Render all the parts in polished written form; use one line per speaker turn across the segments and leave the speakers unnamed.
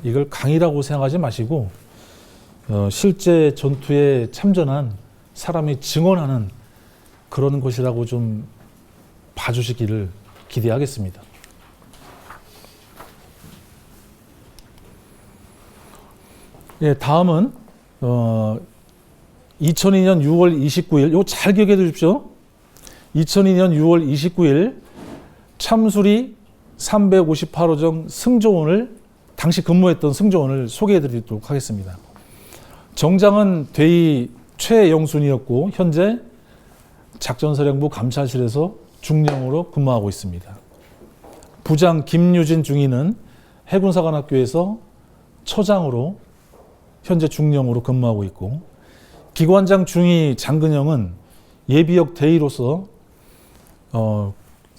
이걸 강의라고 생각하지 마시고 실제 전투에 참전한 사람이 증언하는 그런 곳이라고 좀 봐주시기를 기대하겠습니다. 예, 다음은 2002년 6월 29일, 이거 잘 기억해 두십시오. 2002년 6월 29일 참수리 358호정 승조원을, 당시 근무했던 승조원을 소개해 드리도록 하겠습니다. 정장은 대위 최영순이었고 현재 작전사령부 감찰실에서 중령으로 근무하고 있습니다. 부장 김유진 중위는 해군사관학교에서 처장으로 현재 중령으로 근무하고 있고, 기관장 중위 장근영은 예비역 대위로서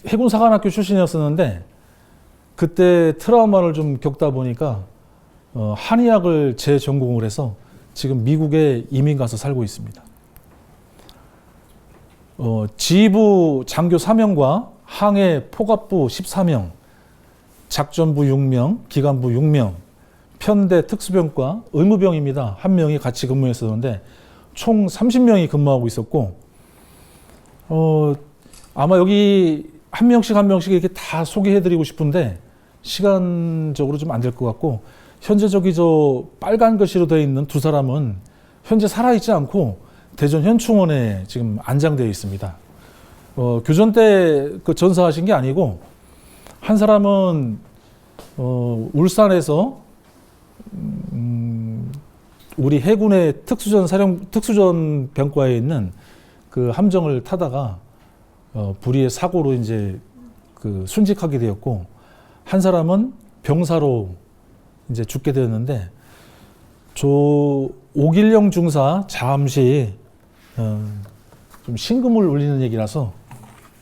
해군사관학교 출신이었었는데 그때 트라우마를 좀 겪다 보니까 한의학을 재전공을 해서 지금 미국에 이민 가서 살고 있습니다. 지휘부 장교 3명과 항해 포갑부 14명, 작전부 6명, 기관부 6명, 편대 특수병과 의무병입니다. 1명이 같이 근무했었는데 총 30명이 근무하고 있었고, 아마 여기 한 명씩 이렇게 다 소개해드리고 싶은데 시간적으로 좀 안 될 것 같고, 현재 저기 저 빨간 글씨로 되어 있는 두 사람은 현재 살아있지 않고 대전 현충원에 지금 안장되어 있습니다. 교전 때 그 전사하신 게 아니고, 한 사람은 울산에서 우리 해군의 특수전 병과에 있는 그 함정을 타다가 불의의 사고로 이제 그 순직하게 되었고, 한 사람은 병사로 이제 죽게 되었는데, 저 오길영 중사 잠시 좀 신금을 울리는 얘기라서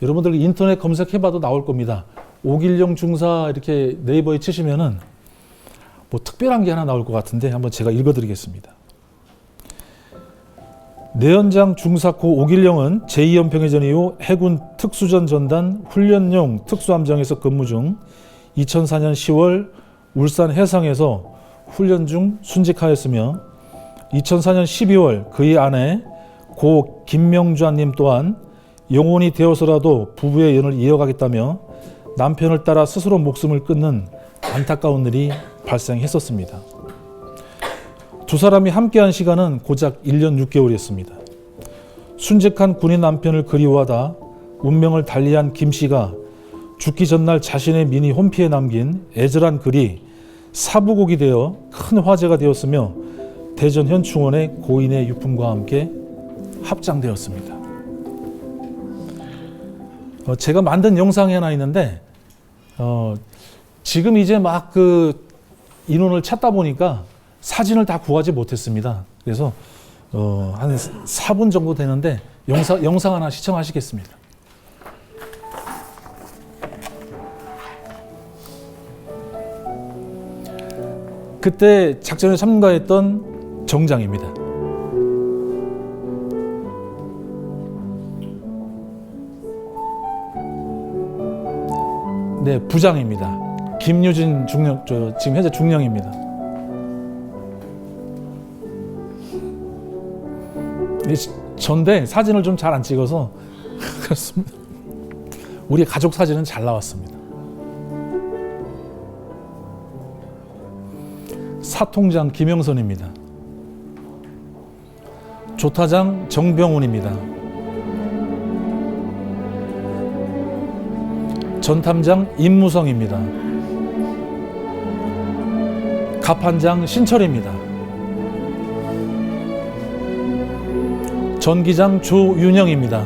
여러분들 인터넷 검색해봐도 나올 겁니다. 오길영 중사 이렇게 네이버에 치시면은 뭐 특별한 게 하나 나올 것 같은데 한번 제가 읽어드리겠습니다. 내연장 중사코 오길영은 제2연평해전 이후 해군 특수전 전단 훈련용 특수함정에서 근무 중 2004년 10월 울산 해상에서 훈련 중 순직하였으며, 2004년 12월 그의 아내 고 김명주아님 또한 영혼이 되어서라도 부부의 연을 이어가겠다며 남편을 따라 스스로 목숨을 끊는 안타까운 일이 발생했었습니다. 두 사람이 함께한 시간은 고작 1년 6개월이었습니다. 순직한 군인 남편을 그리워하다 운명을 달리한 김 씨가 죽기 전날 자신의 미니 홈피에 남긴 애절한 글이 사부곡이 되어 큰 화제가 되었으며 대전 현충원의 고인의 유품과 함께 합장되었습니다. 제가 만든 영상이 하나 있는데 지금 이제 막 그 인원을 찾다 보니까 사진을 다 구하지 못했습니다. 그래서 한 4분 정도 되는데 영상 하나 시청하시겠습니다. 그때 작전에 참가했던 정장입니다. 네, 부장입니다. 김유진 중령, 지금 현재 중령입니다. 전데 사진을 좀 잘 안 찍어서 그렇습니다. 우리 가족 사진은 잘 나왔습니다. 사통장 김영선입니다. 조타장 정병훈입니다. 전탐장 임무성입니다. 갑판장 신철입니다. 전기장 조윤영입니다.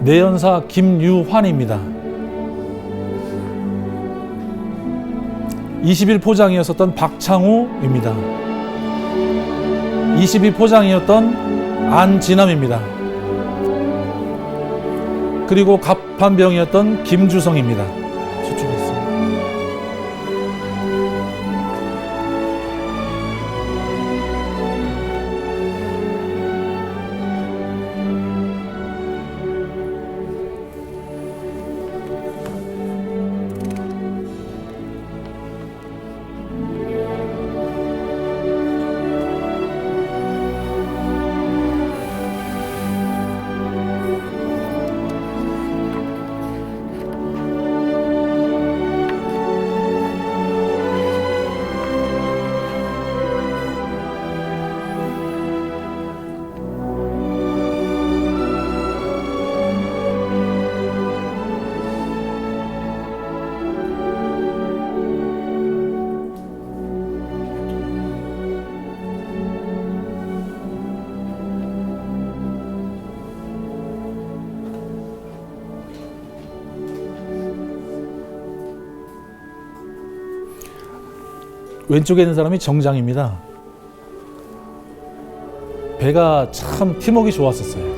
내연사 김유환입니다. 21포장이었었던 박창우입니다. 22포장이었던 안진남입니다. 그리고 갑판병이었던 김주성입니다. 저쪽에 있습니다. 왼쪽에 있는 사람이 정장입니다. 배가 참 팀워크가 좋았었어요.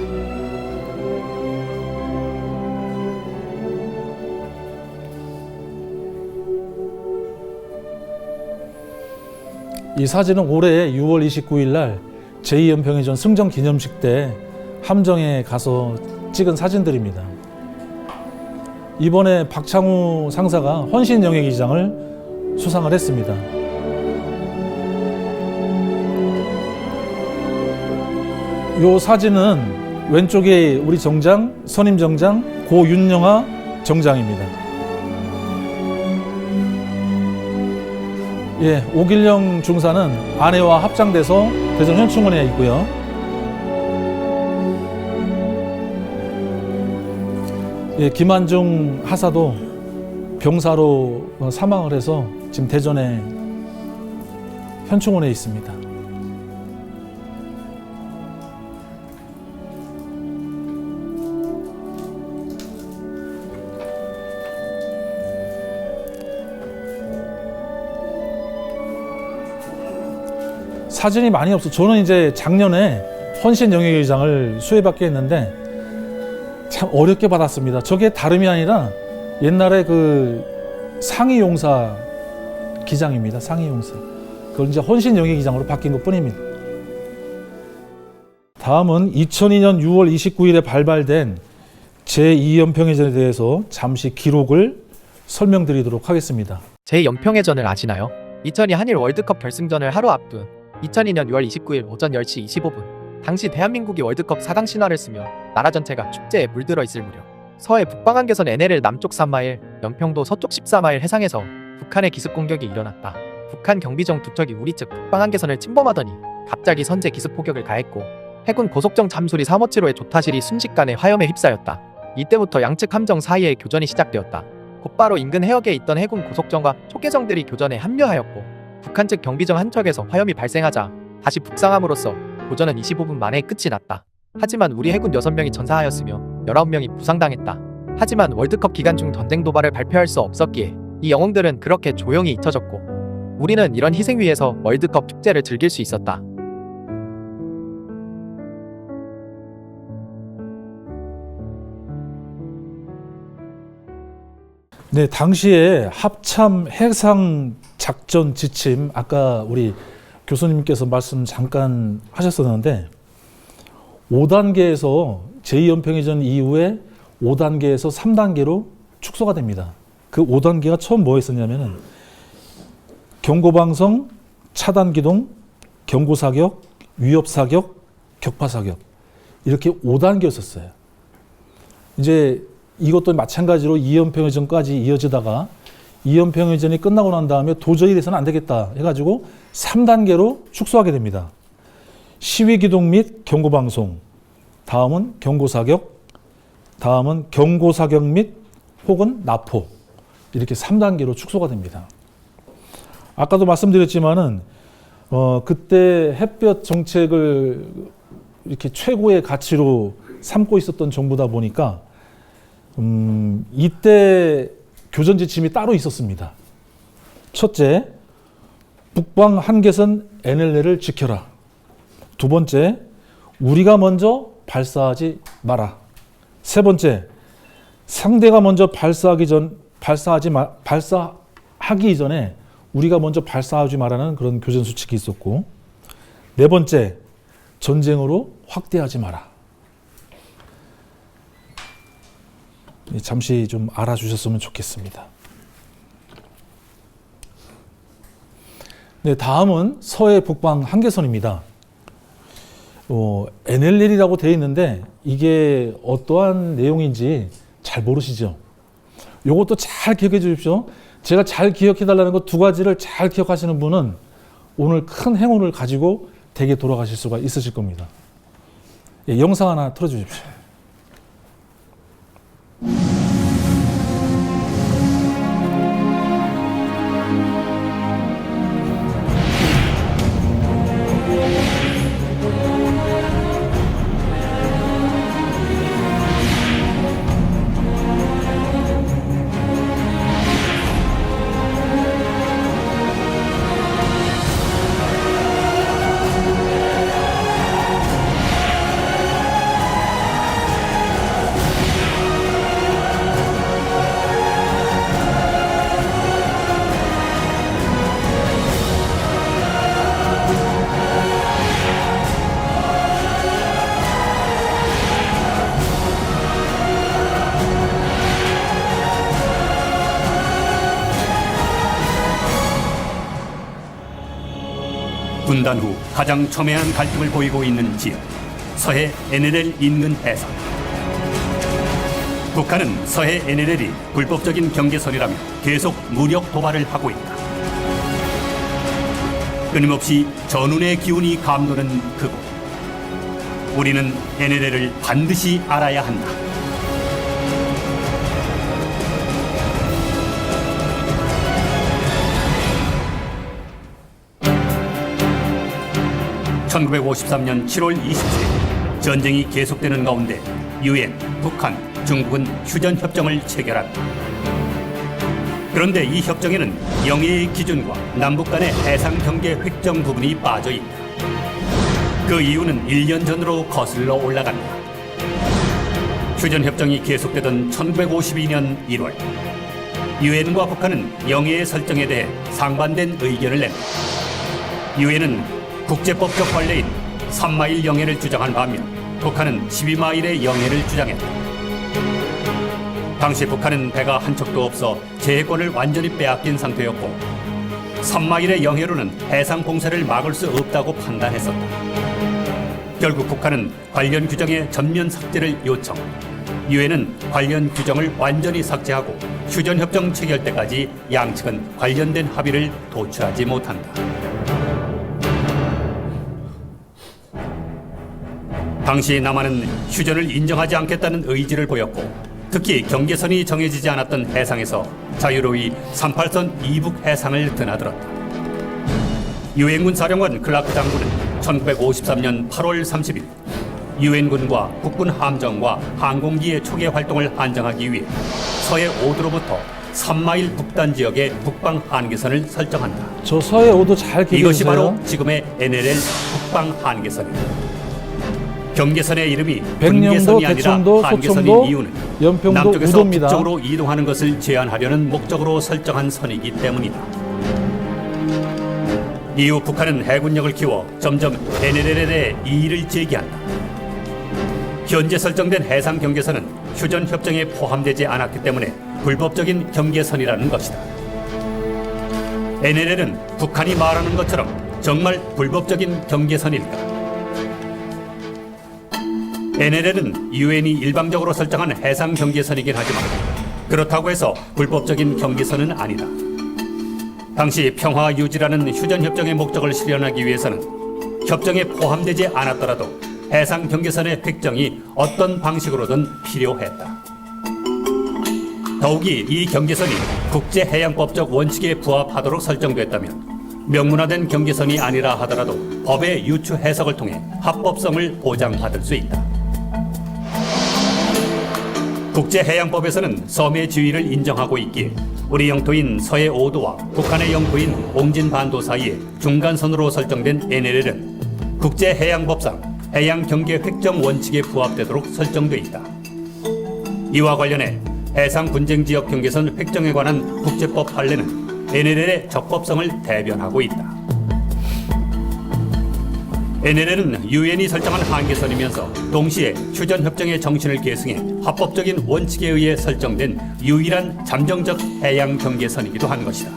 이 사진은 올해 6월 29일 날 제2연평해전 승전 기념식 때 함정에 가서 찍은 사진들입니다. 이번에 박창우 상사가 헌신 영예기장을 수상을 했습니다. 이 사진은 왼쪽에 우리 정장, 선임 정장 고윤영아 정장입니다. 예, 오길영 중사는 아내와 합장돼서 대전 현충원에 있고요. 예, 김한중 하사도 병사로 사망을 해서 지금 대전에 현충원에 있습니다. 사진이 많이 없어. 저는 이제 작년에 헌신 영예기장을 수혜받게 했는데 참 어렵게 받았습니다. 저게 다름이 아니라 옛날에 그 상위용사 기장입니다. 상위용사. 그걸 이제 헌신 영예기장으로 바뀐 것 뿐입니다. 다음은 2002년 6월 29일에 발발된 제2연평해전에 대해서 잠시 기록을 설명드리도록 하겠습니다.
제2연평해전을 아시나요? 2002 한일 월드컵 결승전을 하루 앞둔 2002년 6월 29일 오전 10시 25분 당시 대한민국이 월드컵 4강 신화를 쓰며 나라 전체가 축제에 물들어 있을 무렵 서해 북방한계선 NLL 남쪽 3마일, 연평도 서쪽 14마일 해상에서 북한의 기습 공격이 일어났다. 북한 경비정 두 척이 우리 측 북방한계선을 침범하더니 갑자기 선제 기습 포격을 가했고 해군 고속정 잠수리 357호의 조타실이 순식간에 화염에 휩싸였다. 이때부터 양측 함정 사이에 교전이 시작되었다. 곧바로 인근 해역에 있던 해군 고속정과 초계정들이 교전에 합류하였고 북한 측 경비정 한 척에서 화염이 발생하자 다시 북상함으로써 교전은 25분 만에 끝이 났다. 하지만 우리 해군 6명이 전사하였으며 19명이 부상당했다. 하지만 월드컵 기간 중 전쟁 도발을 발표할 수 없었기에 이 영웅들은 그렇게 조용히 잊혀졌고 우리는 이런 희생 위에서 월드컵 축제를 즐길 수 있었다.
네, 당시에 합참 해상 작전 지침 아까 우리 교수님께서 말씀 잠깐 하셨었는데 5단계에서 제2연평해전 이후에 5단계에서 3단계로 축소가 됩니다. 그 5단계가 처음 뭐였었냐면은 경고방송, 차단기동, 경고사격, 위협사격, 격파사격 이렇게 5단계였었어요. 이제 이것도 마찬가지로 2연평해전까지 이어지다가 2연평해전이 끝나고 난 다음에 도저히 돼서는 안 되겠다 해가지고 3단계로 축소하게 됩니다. 시위기동 및 경고방송, 다음은 경고사격, 다음은 경고사격 및 혹은 납포 이렇게 3단계로 축소가 됩니다. 아까도 말씀드렸지만은 그때 햇볕 정책을 이렇게 최고의 가치로 삼고 있었던 정부다 보니까 이때 교전 지침이 따로 있었습니다. 첫째, 북방 한계선 NLL을 지켜라. 두 번째, 우리가 먼저 발사하지 마라. 세 번째, 상대가 먼저 발사하기 전에 우리가 먼저 발사하지 마라는 그런 교전 수칙이 있었고, 네 번째, 전쟁으로 확대하지 마라. 잠시 좀 알아주셨으면 좋겠습니다. 네, 다음은 서해 북방 한계선입니다. NLL이라고 되어 있는데 이게 어떠한 내용인지 잘 모르시죠? 이것도 잘 기억해 주십시오. 제가 잘 기억해 달라는 것 두 가지를 잘 기억하시는 분은 오늘 큰 행운을 가지고 댁에 돌아가실 수가 있으실 겁니다. 예, 영상 하나 틀어주십시오.
분단 후 가장 첨예한 갈등을 보이고 있는 지역, 서해 NLL 인근 해상. 북한은 서해 NLL이 불법적인 경계선이라며 계속 무력 도발을 하고 있다. 끊임없이 전운의 기운이 감도는 그곳. 우리는 NLL을 반드시 알아야 한다. (1953년 7월 27일) 전쟁이 계속되는 가운데 유엔, 북한, 중국은 휴전협정을 체결한다. 그런데 이 협정에는 영해의 기준과 남북 간의 해상 경계 획정 부분이 빠져 있다. 그 이유는 1년 전으로 거슬러 올라간다. 휴전협정이 계속되던 1952년 1월, 유엔과 북한은 영해의 설정에 대해 상반된 의견을 낸다. 유엔은 국제법적 관례인 3마일 영해를 주장한 반면 북한은 12마일의 영해를 주장했다. 당시 북한은 배가 한 척도 없어 제해권을 완전히 빼앗긴 상태였고 3마일의 영해로는 해상 봉쇄를 막을 수 없다고 판단했었다. 결국 북한은 관련 규정의 전면 삭제를 요청. 유엔은 관련 규정을 완전히 삭제하고 휴전협정 체결 때까지 양측은 관련된 합의를 도출하지 못한다. 당시 남한은 휴전을 인정하지 않겠다는 의지를 보였고 특히 경계선이 정해지지 않았던 해상에서 자유로이 38선 이북 해상을 드나들었다. 유엔군 사령관 클라크 장군은 1953년 8월 30일 유엔군과 국군 함정과 항공기의 초계 활동을 안정하기 위해 서해 5도로부터 3마일 북단 지역의 북방 한계선을 설정한다.
저 서해 5도 잘 기억해
이것이
주세요.
바로 지금의 NLL 북방 한계선입니다. 경계선의 이름이
백령도,
분계선이 아니라
대청도,
한계선인
소청도,
이유는
연평도,
남쪽에서
우도입니다.
북쪽으로 이동하는 것을 제한하려는 목적으로 설정한 선이기 때문이다. 이후 북한은 해군력을 키워 점점 NLL에 대해 이의를 제기한다. 현재 설정된 해상 경계선은 휴전 협정에 포함되지 않았기 때문에 불법적인 경계선이라는 것이다. NLL은 북한이 말하는 것처럼 정말 불법적인 경계선일까? NLL은 유엔이 일방적으로 설정한 해상 경계선이긴 하지만 그렇다고 해서 불법적인 경계선은 아니다. 당시 평화 유지라는 휴전협정의 목적을 실현하기 위해서는 협정에 포함되지 않았더라도 해상 경계선의 획정이 어떤 방식으로든 필요했다. 더욱이 이 경계선이 국제해양법적 원칙에 부합하도록 설정됐다면 명문화된 경계선이 아니라 하더라도 법의 유추 해석을 통해 합법성을 보장받을 수 있다. 국제해양법에서는 섬의 지위를 인정하고 있기에 우리 영토인 서해 5도와 북한의 영토인 옹진반도 사이에 중간선으로 설정된 NLL은 국제해양법상 해양경계 획정 원칙에 부합되도록 설정돼 있다. 이와 관련해 해상분쟁지역 경계선 획정에 관한 국제법 판례는 NLL의 적법성을 대변하고 있다. NLL은 유엔이 설정한 한계선이면서 동시에 휴전협정의 정신을 계승해 합법적인 원칙에 의해 설정된 유일한 잠정적 해양 경계선이기도 한 것이다.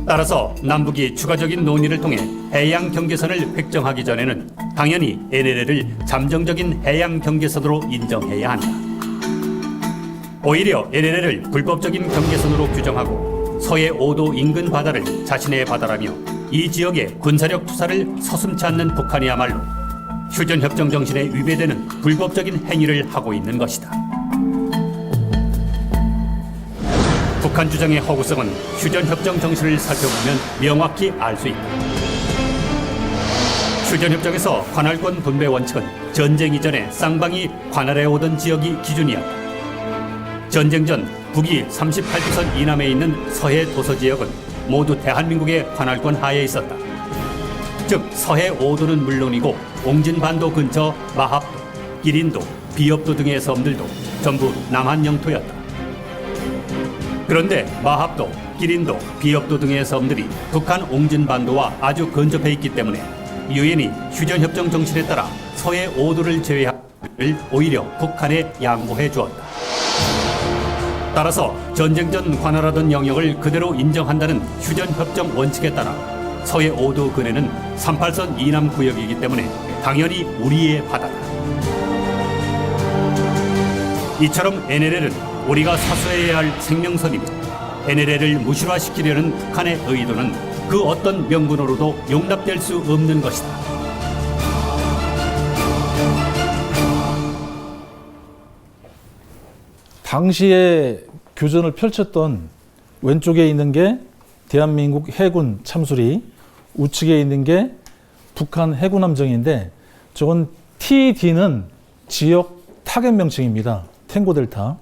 따라서 남북이 추가적인 논의를 통해 해양 경계선을 획정하기 전에는 당연히 NLL을 잠정적인 해양 경계선으로 인정해야 한다. 오히려 NLL을 불법적인 경계선으로 규정하고 서해 5도 인근 바다를 자신의 바다라며 이 지역에 군사력 투사를 서슴지 않는 북한이야말로 휴전협정 정신에 위배되는 불법적인 행위를 하고 있는 것이다. 북한 주장의 허구성은 휴전협정 정신을 살펴보면 명확히 알 수 있다. 휴전협정에서 관할권 분배 원칙은 전쟁 이전에 쌍방이 관할해 오던 지역이 기준이었다. 전쟁 전 북위 38도선 이남에 있는 서해 도서 지역은 모두 대한민국의 관할권 하에 있었다. 즉 서해 5도는 물론이고 옹진반도 근처 마합도, 기린도, 비업도 등의 섬들도 전부 남한 영토였다. 그런데 마합도, 기린도, 비업도 등의 섬들이 북한 옹진반도와 아주 근접해 있기 때문에 유엔이 휴전협정 정신에 따라 서해 5도를 제외하를 오히려 북한에 양보해 주었다. 따라서 전쟁 전 관할하던 영역을 그대로 인정한다는 휴전협정 원칙에 따라 서해 5도 근해는 38선 이남 구역이기 때문에 당연히 우리의 바다다. 이처럼 NLL은 우리가 사수해야 할 생명선이며 NLL을 무실화시키려는 칸의 의도는 그 어떤 명분으로도 용납될 수 없는 것이다.
당시에 교전을 펼쳤던 왼쪽에 있는 게 대한민국 해군 참수리, 우측에 있는 게 북한 해군 함정인데 저건 TD는 지역 타겟 명칭입니다. 탱고 델타.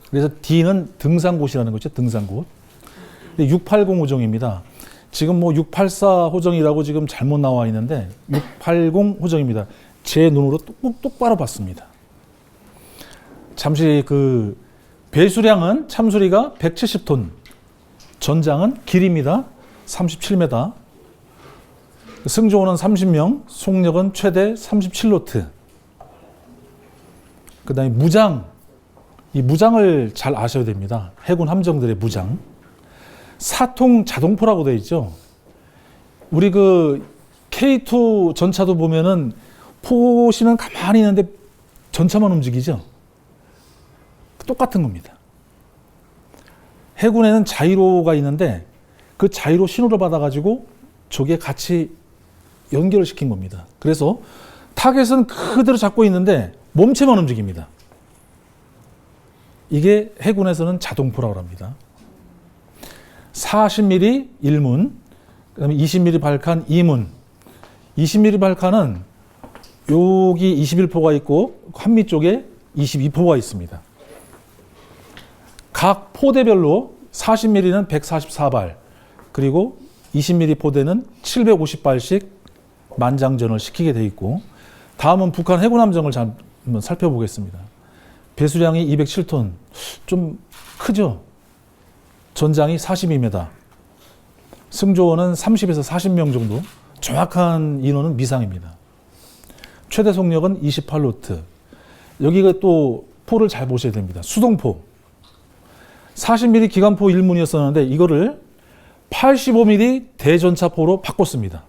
그래서 D는 등산곳이라는 거죠. 등산곳. 680 호정입니다. 지금 뭐 684 호정이라고 지금 잘못 나와 있는데 680 호정입니다. 제 눈으로 똑바로 봤습니다. 잠시 그 배수량은 참수리가 170톤, 전장은 길입니다. 37m. 승조원은 30명, 속력은 최대 37노트. 그 다음에 무장, 이 무장을 잘 아셔야 됩니다. 해군 함정들의 무장. 사통 자동포라고 되어 있죠. 우리 그 K2 전차도 보면은 포시는 가만히 있는데 전차만 움직이죠. 똑같은 겁니다. 해군에는 자이로가 있는데 그 자이로 신호를 받아가지고 저게 같이 연결을 시킨 겁니다. 그래서 타겟은 그대로 잡고 있는데 몸체만 움직입니다. 이게 해군에서는 자동포라고 합니다. 40mm 1문, 그 다음에 20mm 발칸 2문. 20mm 발칸은 여기 21포가 있고 한미 쪽에 22포가 있습니다. 각 포대별로 40mm는 144발, 그리고 20mm 포대는 750발씩 만장전을 시키게 돼 있고, 다음은 북한 해군 함정을 한번 살펴보겠습니다. 배수량이 207톤, 좀 크죠? 전장이 42m, 승조원은 30에서 40명 정도, 정확한 인원은 미상입니다. 최대 속력은 28노트. 여기가 또 포를 잘 보셔야 됩니다. 수동포. 40mm 기관포 1문이었었는데 이거를 85mm 대전차포로 바꿨습니다.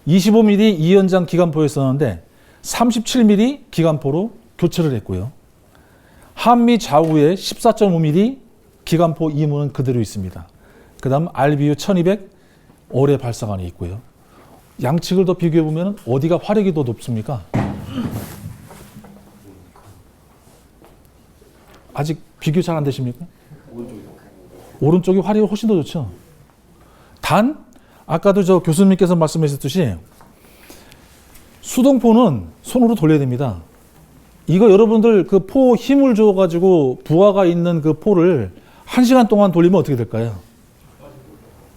25mm 이연장 기관포였었는데 37mm 기관포로 교체를 했고요. 한미 좌우에 14.5mm 기관포 2문은 그대로 있습니다. 그 다음 RBU 1200 어뢰 발사관이 있고요. 양측을 더 비교해 보면 어디가 화력이 더 높습니까? 아직 비교 잘 안 되십니까? 오른쪽이 화력이 훨씬 더 좋죠. 단 아까도 저 교수님께서 말씀하셨듯이 수동포는 손으로 돌려야 됩니다. 이거 여러분들 그 포 힘을 줘가지고 부하가 있는 그 포를 1시간 동안 돌리면 어떻게 될까요?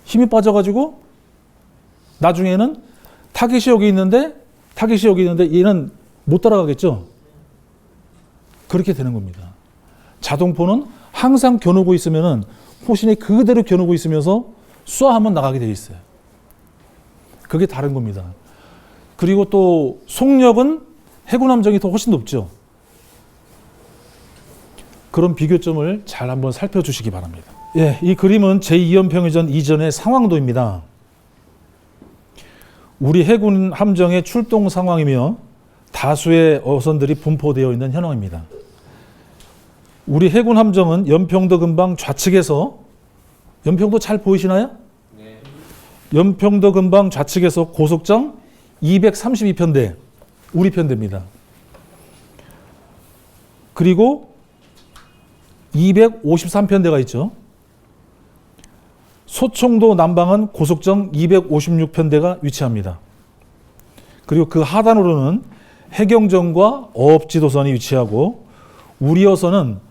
힘이 빠져가지고 나중에는 타깃이 여기 있는데 얘는 못 따라가겠죠? 그렇게 되는 겁니다. 자동포는 항상 겨누고 있으면은 포신이 그대로 겨누고 있으면서 쏴하면 나가게 되어 있어요. 그게 다른 겁니다. 그리고 또 속력은 해군 함정이 더 훨씬 높죠. 그런 비교점을 잘 한번 살펴주시기 바랍니다. 예, 이 그림은 제2연평해전 이전의 상황도입니다. 우리 해군 함정의 출동 상황이며 다수의 어선들이 분포되어 있는 현황입니다. 우리 해군 함정은 연평도 근방 좌측에서, 연평도 잘 보이시나요? 네. 연평도 근방 좌측에서 고속정 232편대, 우리 편대입니다. 그리고 253편대가 있죠. 소총도 남방은 고속정 256편대가 위치합니다. 그리고 그 하단으로는 해경정과 어업지도선이 위치하고 우리 어선은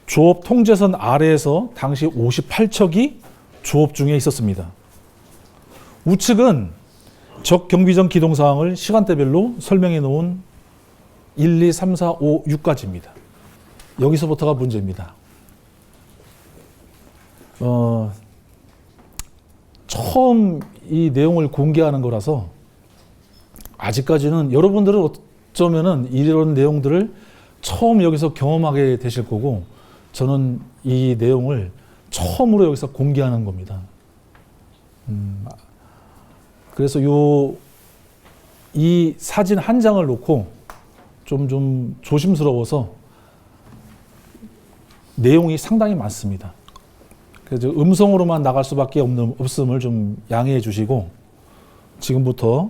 조업 통제선 아래에서 당시 58척이 조업 중에 있었습니다. 우측은 적 경비정 기동 사항을 시간대별로 설명해 놓은 1, 2, 3, 4, 5, 6까지입니다. 여기서부터가 문제입니다. 처음 이 내용을 공개하는 거라서 아직까지는 여러분들은 어쩌면은 이런 내용들을 처음 여기서 경험하게 되실 거고 저는 이 내용을 처음으로 여기서 공개하는 겁니다. 그래서 이 사진 한 장을 놓고 좀 조심스러워서 내용이 상당히 많습니다. 그래서 음성으로만 나갈 수밖에 없음을 좀 양해해 주시고, 지금부터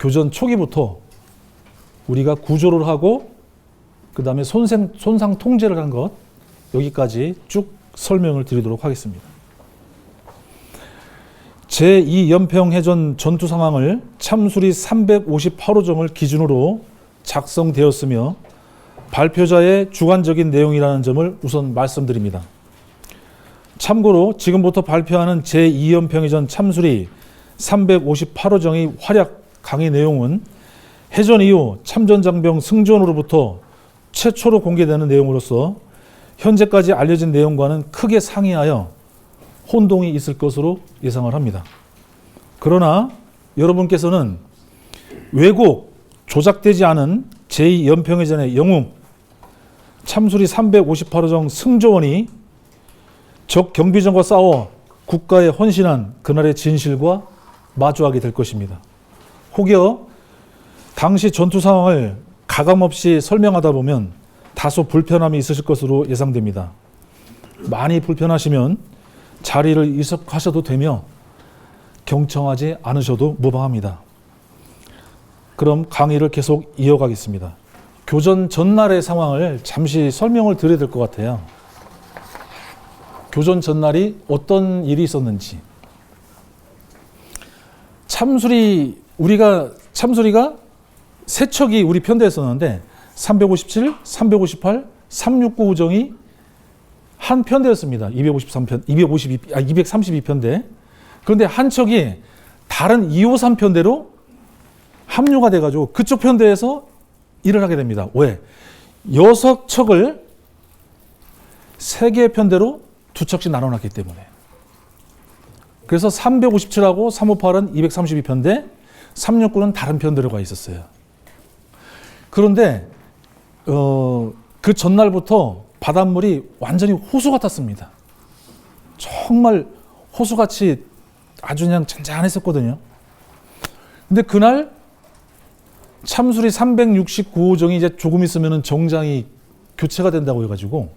교전 초기부터 우리가 구조를 하고 그 다음에 손상 통제를 한 것, 여기까지 쭉 설명을 드리도록 하겠습니다. 제2연평해전 전투 상황을 참수리 358호정을 기준으로 작성되었으며 발표자의 주관적인 내용이라는 점을 우선 말씀드립니다. 참고로 지금부터 발표하는 제2연평해전 참수리 358호정의 활약 강의 내용은 해전 이후 참전장병 승전으로부터 최초로 공개되는 내용으로서 현재까지 알려진 내용과는 크게 상이하여 혼동이 있을 것으로 예상을 합니다. 그러나 여러분께서는 왜곡, 조작되지 않은 제2연평해전의 영웅 참수리 358호정 승조원이 적 경비정과 싸워 국가에 헌신한 그날의 진실과 마주하게 될 것입니다. 혹여 당시 전투 상황을 가감없이 설명하다 보면 다소 불편함이 있으실 것으로 예상됩니다. 많이 불편하시면 자리를 이석하셔도 되며 경청하지 않으셔도 무방합니다. 그럼 강의를 계속 이어가겠습니다. 교전 전날의 상황을 잠시 설명을 드려야 될 것 같아요. 교전 전날이 어떤 일이 있었는지. 참수리가 세 척이 우리 편대에 있었는데 357, 358, 369 우정이 한 편대였습니다. 232편대. 그런데 한 척이 다른 253 편대로 합류가 돼가지고 그쪽 편대에서 일을 하게 됩니다. 왜? 6척을 3개의 편대로 2척씩 나눠놨기 때문에. 그래서 357하고 358은 232편대, 369는 다른 편대로 가 있었어요. 그런데 그 전날부터 바닷물이 완전히 호수 같았습니다. 정말 호수같이 아주 그냥 잔잔했었거든요. 근데 그날 참수리 369호정이 이제 조금 있으면 정장이 교체가 된다고 해가지고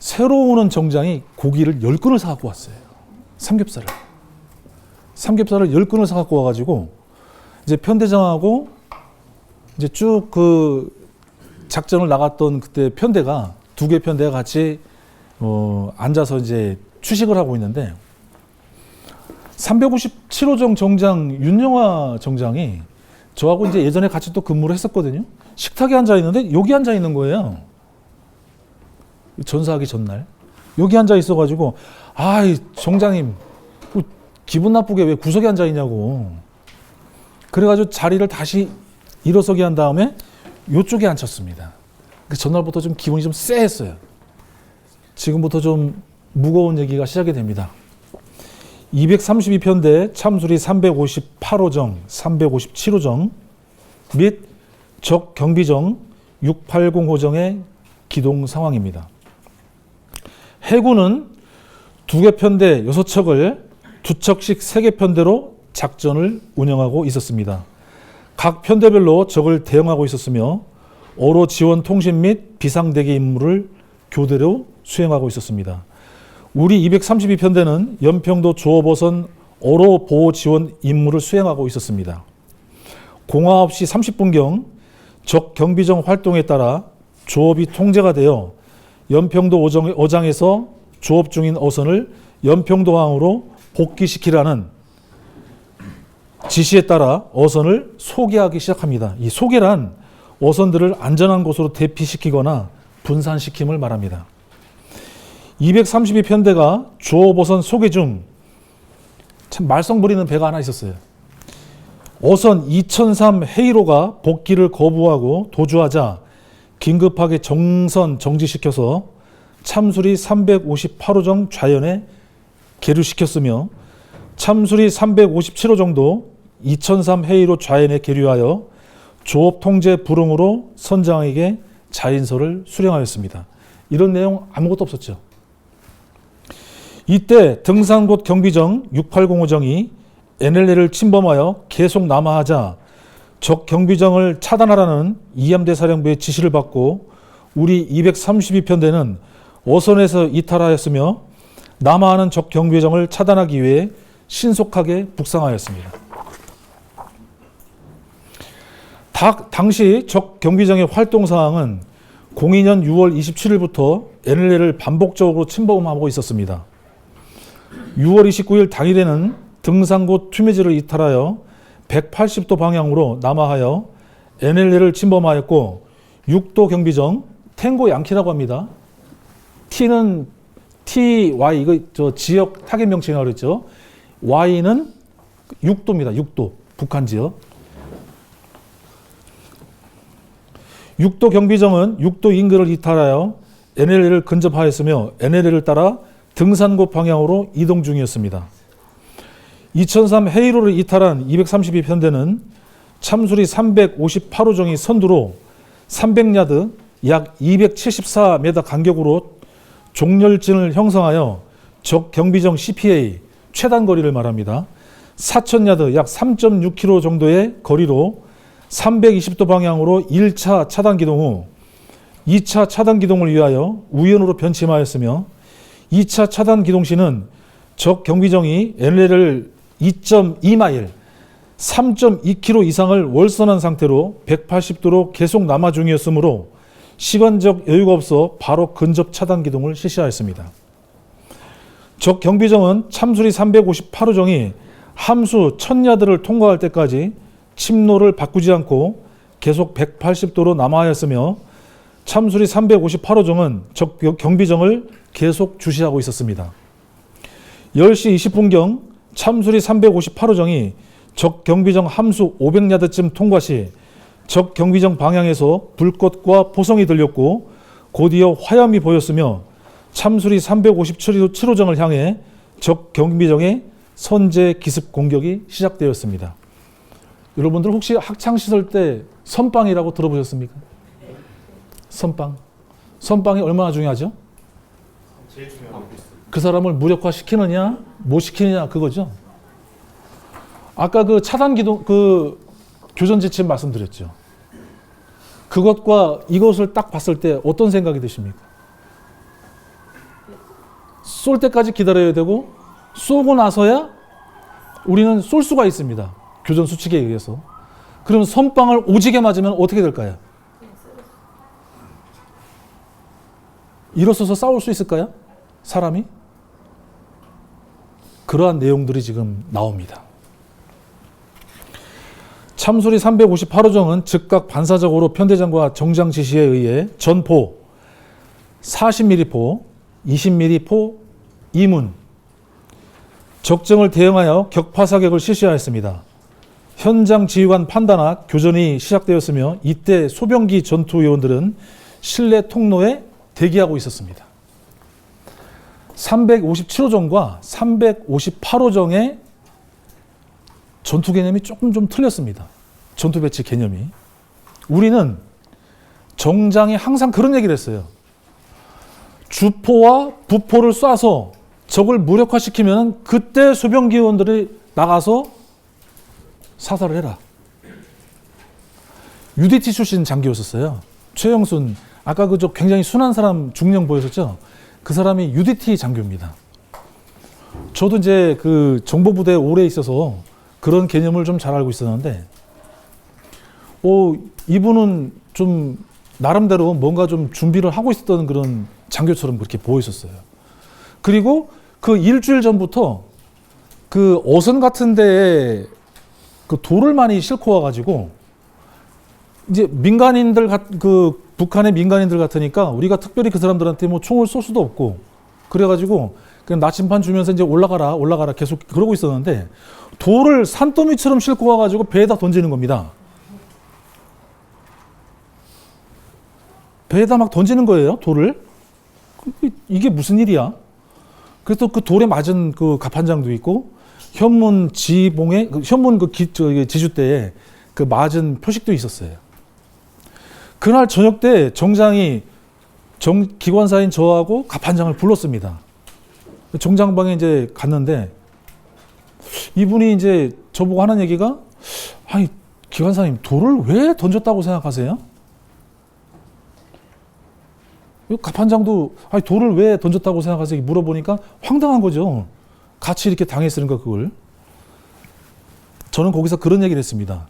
새로 오는 정장이 고기를 10근을 사갖고 왔어요. 삼겹살을 10근을 사갖고 와가지고 이제 편대장하고 이제 쭉 그 작전을 나갔던 그때 편대가 2개 편대가 같이 앉아서 이제 추식을 하고 있는데 357호정 정장 윤영화 정장이 저하고 이제 예전에 같이 또 근무를 했었거든요. 식탁에 앉아 있는데 여기 앉아 있는 거예요. 전사하기 전날 여기 앉아 있어가지고 아이 정장님 기분 나쁘게 왜 구석에 앉아 있냐고. 그래가지고 자리를 다시 일어서게 한 다음에 이쪽에 앉혔습니다. 전날부터 좀 기분이 좀 쎄했어요. 지금부터 좀 무거운 얘기가 시작이 됩니다. 232편대 참수리 358호정, 357호정 및 적 경비정 680호정의 기동 상황입니다. 해군은 2개 편대 6척을 2척씩 3개 편대로 작전을 운영하고 있었습니다. 각 편대별로 적을 대응하고 있었으며 어로 지원 통신 및 비상대기 임무를 교대로 수행하고 있었습니다. 우리 232편대는 연평도 조업어선 어로 보호 지원 임무를 수행하고 있었습니다. 공화 없이 30분경 적 경비정 활동에 따라 조업이 통제가 되어 연평도 어장에서 조업 중인 어선을 연평도항으로 복귀시키라는 지시에 따라 어선을 소개하기 시작합니다. 이 소개란 어선들을 안전한 곳으로 대피시키거나 분산시킴을 말합니다. 232편대가 조업어선 소개 중 참 말썽 부리는 배가 하나 있었어요. 어선 2003 헤이로가 복귀를 거부하고 도주하자 긴급하게 정선 정지시켜서 참수리 358호정 좌연에 계류시켰으며 참수리 357호정도 2003 헤이로 좌연에 계류하여 조업 통제 불응으로 선장에게 자인서를 수령하였습니다. 이런 내용 아무것도 없었죠. 이때 등산곳 경비정 6805정이 NLL을 침범하여 계속 남하하자 적 경비정을 차단하라는 이함대 사령부의 지시를 받고 우리 232편대는 어선에서 이탈하였으며 남하하는 적 경비정을 차단하기 위해 신속하게 북상하였습니다. 당시 적 경비정의 활동 사항은 02년 6월 27일부터 NLL을 반복적으로 침범하고 있었습니다. 6월 29일 당일에는 등산곳 투매지를 이탈하여 180도 방향으로 남하하여 NLL을 침범하였고 6도 경비정 탱고 양키라고 합니다. T는 TY 이거 저 지역 타겟 명칭이라고 그랬죠. Y는 6도입니다. 6도 북한 지역. 6도 경비정은 6도 인근을 이탈하여 NLL을 근접하였으며 NLL을 따라 등산곳 방향으로 이동 중이었습니다. 2003 헤이로를 이탈한 232편대는 참수리 358호정이 선두로 300야드 약 274m 간격으로 종렬진을 형성하여 적 경비정 CPA 최단 거리를 말합니다. 4000야드 약 3.6km 정도의 거리로 320도 방향으로 1차 차단 기동 후 2차 차단 기동을 위하여 우연으로 변침하였으며 2차 차단 기동 시는 적 경비정이 NLL을 2.2마일 3.2km 이상을 월선한 상태로 180도로 계속 남하 중이었으므로 시간적 여유가 없어 바로 근접 차단 기동을 실시하였습니다. 적 경비정은 참수리 358호정이 함수 1000야드를 통과할 때까지 침로를 바꾸지 않고 계속 180도로 남하하였으며 참수리 358호정은 적 경비정을 계속 주시하고 있었습니다. 10시 20분경 참수리 358호정이 적 경비정 함수 500야드쯤 통과 시 적 경비정 방향에서 불꽃과 포성이 들렸고 곧이어 화염이 보였으며 참수리 357호정을 향해 적 경비정의 선제 기습 공격이 시작되었습니다. 여러분들 혹시 학창시절 때 선빵이라고 들어보셨습니까? 선빵. 선빵이 얼마나 중요하죠?
제일 중요한
그 사람을 무력화시키느냐 못 시키느냐 그거죠. 아까 그 차단 기동 그 교전 지침 말씀드렸죠. 그것과 이것을 딱 봤을 때 어떤 생각이 드십니까? 쏠 때까지 기다려야 되고 쏘고 나서야 우리는 쏠 수가 있습니다. 교전 수칙에 의해서. 그럼 선빵을 오지게 맞으면 어떻게 될까요? 일어서서 싸울 수 있을까요? 사람이? 그러한 내용들이 지금 나옵니다. 참수리 358호정은 즉각 반사적으로 편대장과 정장 지시에 의해 전포, 40mm 포, 20mm 포, 이문, 적정을 대응하여 격파사격을 실시하였습니다. 현장 지휘관 판단하 교전이 시작되었으며 이때 소병기 전투요원들은 실내 통로에 대기하고 있었습니다. 357호정과 358호정의 전투 개념이 조금 좀 틀렸습니다. 전투 배치 개념이. 우리는 정장에 항상 그런 얘기를 했어요. 주포와 부포를 쏴서 적을 무력화시키면 그때 소병기원들이 나가서 사살을 해라. UDT 출신 장교였었어요. 최영순, 아까 그저 굉장히 순한 사람 중령 보였었죠? 그 사람이 UDT 장교입니다. 저도 이제 그 정보부대에 오래 있어서 그런 개념을 좀 잘 알고 있었는데, 이분은 좀 나름대로 뭔가 좀 준비를 하고 있었던 그런 장교처럼 그렇게 보였었어요. 그리고 그 일주일 전부터 그 어선 같은 데에 그 돌을 많이 싣고 와가지고 이제 민간인들 그 북한의 민간인들 같으니까 우리가 특별히 그 사람들한테 뭐 총을 쏠 수도 없고 그래가지고 그냥 나침반 주면서 이제 올라가라 계속 그러고 있었는데 돌을 산더미처럼 싣고 와가지고 배에다 던지는 겁니다. 배에다 막 던지는 거예요, 돌을. 이게 무슨 일이야? 그래서 그 돌에 맞은 그 갑판장도 있고 현문 지봉에 현문 그 지주대에 그 맞은 표식도 있었어요. 그날 저녁 때 정장이 기관사인 저하고 갑판장을 불렀습니다. 정장방에 이제 갔는데 이분이 이제 저보고 하는 얘기가, 아니 기관사님 돌을 왜 던졌다고 생각하세요? 갑판장도 아니 돌을 왜 던졌다고 생각하세요? 물어보니까 황당한 거죠. 같이 이렇게 당했으니까 그걸. 저는 거기서 그런 얘기를 했습니다.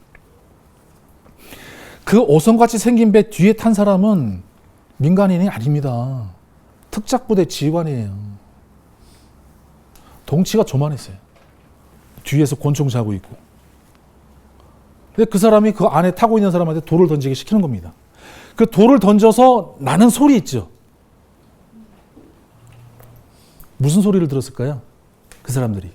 그 어성같이 생긴 배 뒤에 탄 사람은 민간인이 아닙니다. 특작부대 지휘관이에요. 덩치가 조만했어요. 뒤에서 권총 차고 있고. 근데 그 사람이 그 안에 타고 있는 사람한테 돌을 던지게 시키는 겁니다. 그 돌을 던져서 나는 소리 있죠. 무슨 소리를 들었을까요? 그 사람들이.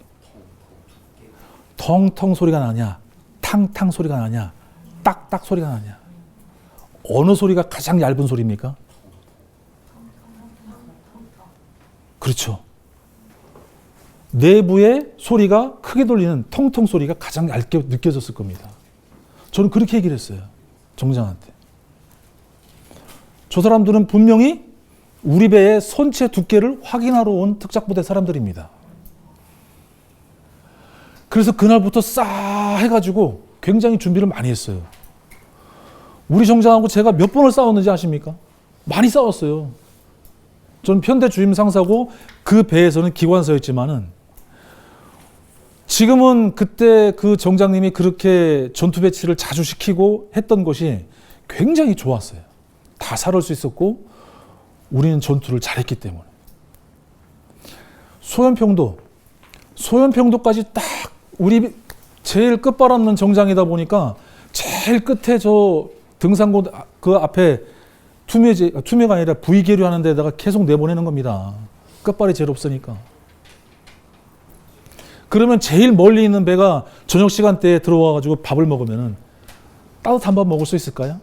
텅텅 소리가 나냐, 탕탕 소리가 나냐, 딱딱 소리가 나냐. 어느 소리가 가장 얇은 소리입니까? 그렇죠. 내부의 소리가 크게 돌리는 텅텅 소리가 가장 얇게 느껴졌을 겁니다. 저는 그렇게 얘기를 했어요. 정장한테. 저 사람들은 분명히 우리 배의 선체 두께를 확인하러 온 특작부대 사람들입니다. 그래서 그날부터 싸 해가지고 굉장히 준비를 많이 했어요. 우리 정장하고 제가 몇 번을 싸웠는지 아십니까? 많이 싸웠어요. 저는 편대 주임 상사고 그 배에서는 기관사였지만은 지금은 그때 그 정장님이 그렇게 전투 배치를 자주 시키고 했던 것이 굉장히 좋았어요. 다 살을 수 있었고 우리는 전투를 잘했기 때문에. 소연평도까지 딱 우리 제일 끝바람는 정장이다 보니까 제일 끝에 저 등산고 그 앞에 투매가 아니라 V계류 하는 데다가 계속 내보내는 겁니다. 끝발이 제일 없으니까. 그러면 제일 멀리 있는 배가 저녁 시간대에 들어와가지고 밥을 먹으면은 따뜻한 밥 먹을 수 있을까요?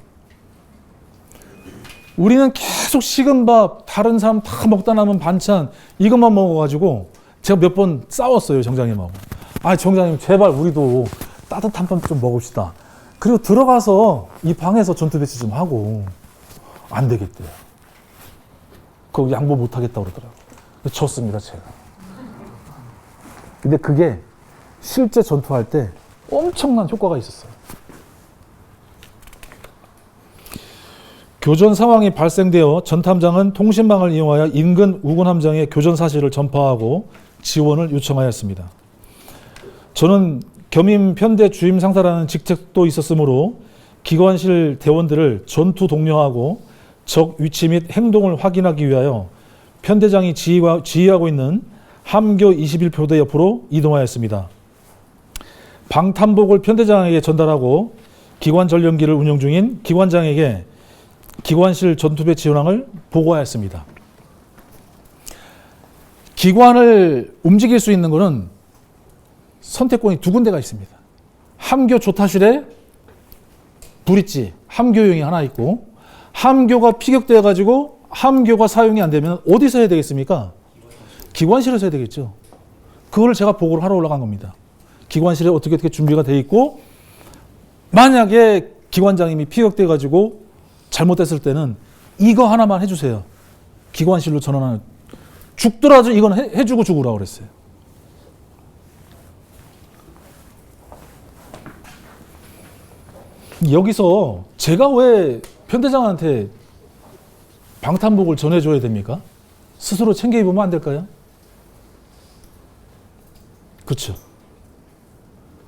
우리는 계속 식은 밥, 다른 사람 다 먹다 남은 반찬 이것만 먹어가지고 제가 몇 번 싸웠어요, 정장님하고. 아, 정장님 제발 우리도 따뜻한 밥 좀 먹읍시다. 그리고 들어가서 이 방에서 전투 배치 좀 하고. 안 되겠대요. 그거 양보 못 하겠다고 그러더라고요. 졌습니다, 제가. 근데 그게 실제 전투할 때 엄청난 효과가 있었어요. 교전 상황이 발생되어 전탐장은 통신망을 이용하여 인근 우군 함정에 교전 사실을 전파하고 지원을 요청하였습니다. 저는 겸임 편대 주임 상사라는 직책도 있었으므로 기관실 대원들을 전투 독려하고 적 위치 및 행동을 확인하기 위하여 편대장이 지휘하고 있는 함교 21표대 옆으로 이동하였습니다. 방탄복을 편대장에게 전달하고 기관 전령기를 운영 중인 기관장에게 기관실 전투배치 현황을 보고하였습니다. 기관을 움직일 수 있는 것은 선택권이 두 군데가 있습니다. 함교 조타실에 브릿지, 함교용이 하나 있고 함교가 피격되어 가지고 함교가 사용이 안 되면 어디서 해야 되겠습니까? 기관실에서 해야 되겠죠. 그걸 제가 보고를 하러 올라간 겁니다. 기관실에 어떻게 준비가 돼 있고 만약에 기관장님이 피격돼 가지고 잘못됐을 때는 이거 하나만 해주세요. 기관실로 전환하는. 죽더라도 이건 해주고 죽으라고 그랬어요. 여기서 제가 왜 편대장한테 방탄복을 전해줘야 됩니까? 스스로 챙겨 입으면 안 될까요? 그렇죠.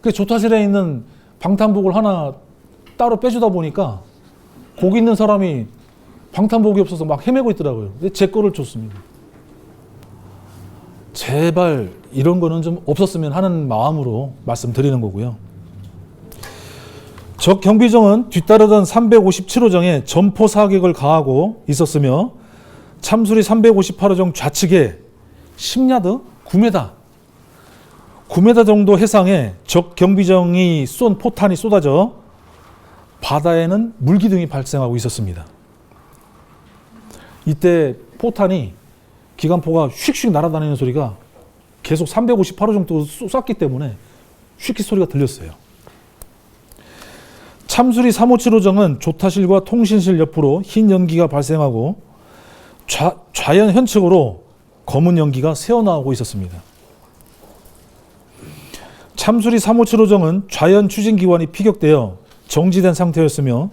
그 조타실에 있는 방탄복을 하나 따로 빼주다 보니까 거기 있는 사람이 방탄복이 없어서 막 헤매고 있더라고요. 제 거를 줬습니다. 제발 이런 거는 좀 없었으면 하는 마음으로 말씀드리는 거고요. 적 경비정은 뒤따르던 357호정에 점포 사격을 가하고 있었으며 참수리 358호정 좌측에 10야드, 9m 정도 해상에 적 경비정이 쏜 포탄이 쏟아져 바다에는 물기둥이 발생하고 있었습니다. 이때 포탄이 기관포가 휙휙 날아다니는 소리가 계속 358호 정도 쐈기 때문에 휙휙 소리가 들렸어요. 참수리 357호정은 조타실과 통신실 옆으로 흰 연기가 발생하고 좌연 현측으로 검은 연기가 새어나오고 있었습니다. 참수리 357호정은 좌연 추진기관이 피격되어 정지된 상태였으며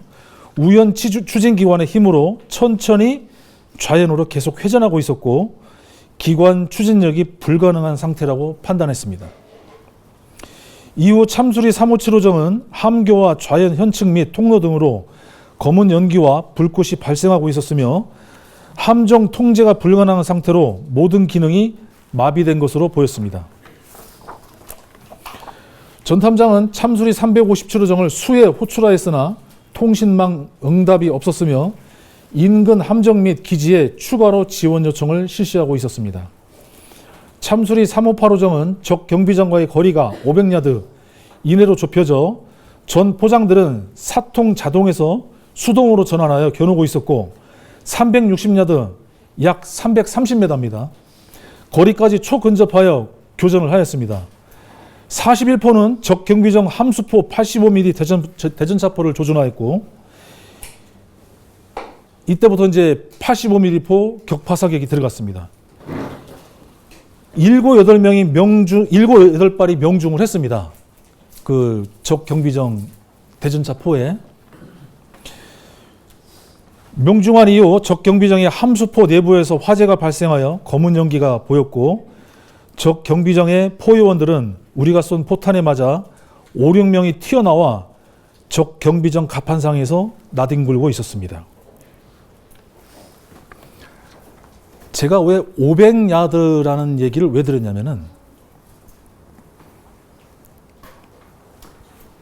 우연 추진기관의 힘으로 천천히 좌연으로 계속 회전하고 있었고 기관 추진력이 불가능한 상태라고 판단했습니다. 이후 참수리 357호정은 함교와 좌연 현측 및 통로 등으로 검은 연기와 불꽃이 발생하고 있었으며 함정 통제가 불가능한 상태로 모든 기능이 마비된 것으로 보였습니다. 전 탐장은 참수리 357호정을 수에 호출하였으나 통신망 응답이 없었으며 인근 함정 및 기지에 추가로 지원 요청을 실시하고 있었습니다. 참수리 358호정은 적 경비정과의 거리가 500야드 이내로 좁혀져 전 포장들은 사통 자동에서 수동으로 전환하여 겨누고 있었고 360야드 약 330m입니다. 거리까지 초근접하여 교전을 하였습니다. 41포는 적 경비정 함수포 85mm 대전차포를 조준하였고 이때부터 이제 85mm 포 격파사격이 들어갔습니다. 7, 8발이 명중을 했습니다. 그 적 경비정 대전차포에 명중한 이후 적 경비정의 함수포 내부에서 화재가 발생하여 검은 연기가 보였고 적 경비정의 포요원들은 우리가 쏜 포탄에 맞아 5, 6명이 튀어나와 적 경비정 갑판상에서 나뒹굴고 있었습니다. 제가 왜 500야드라는 얘기를 왜 들었냐면은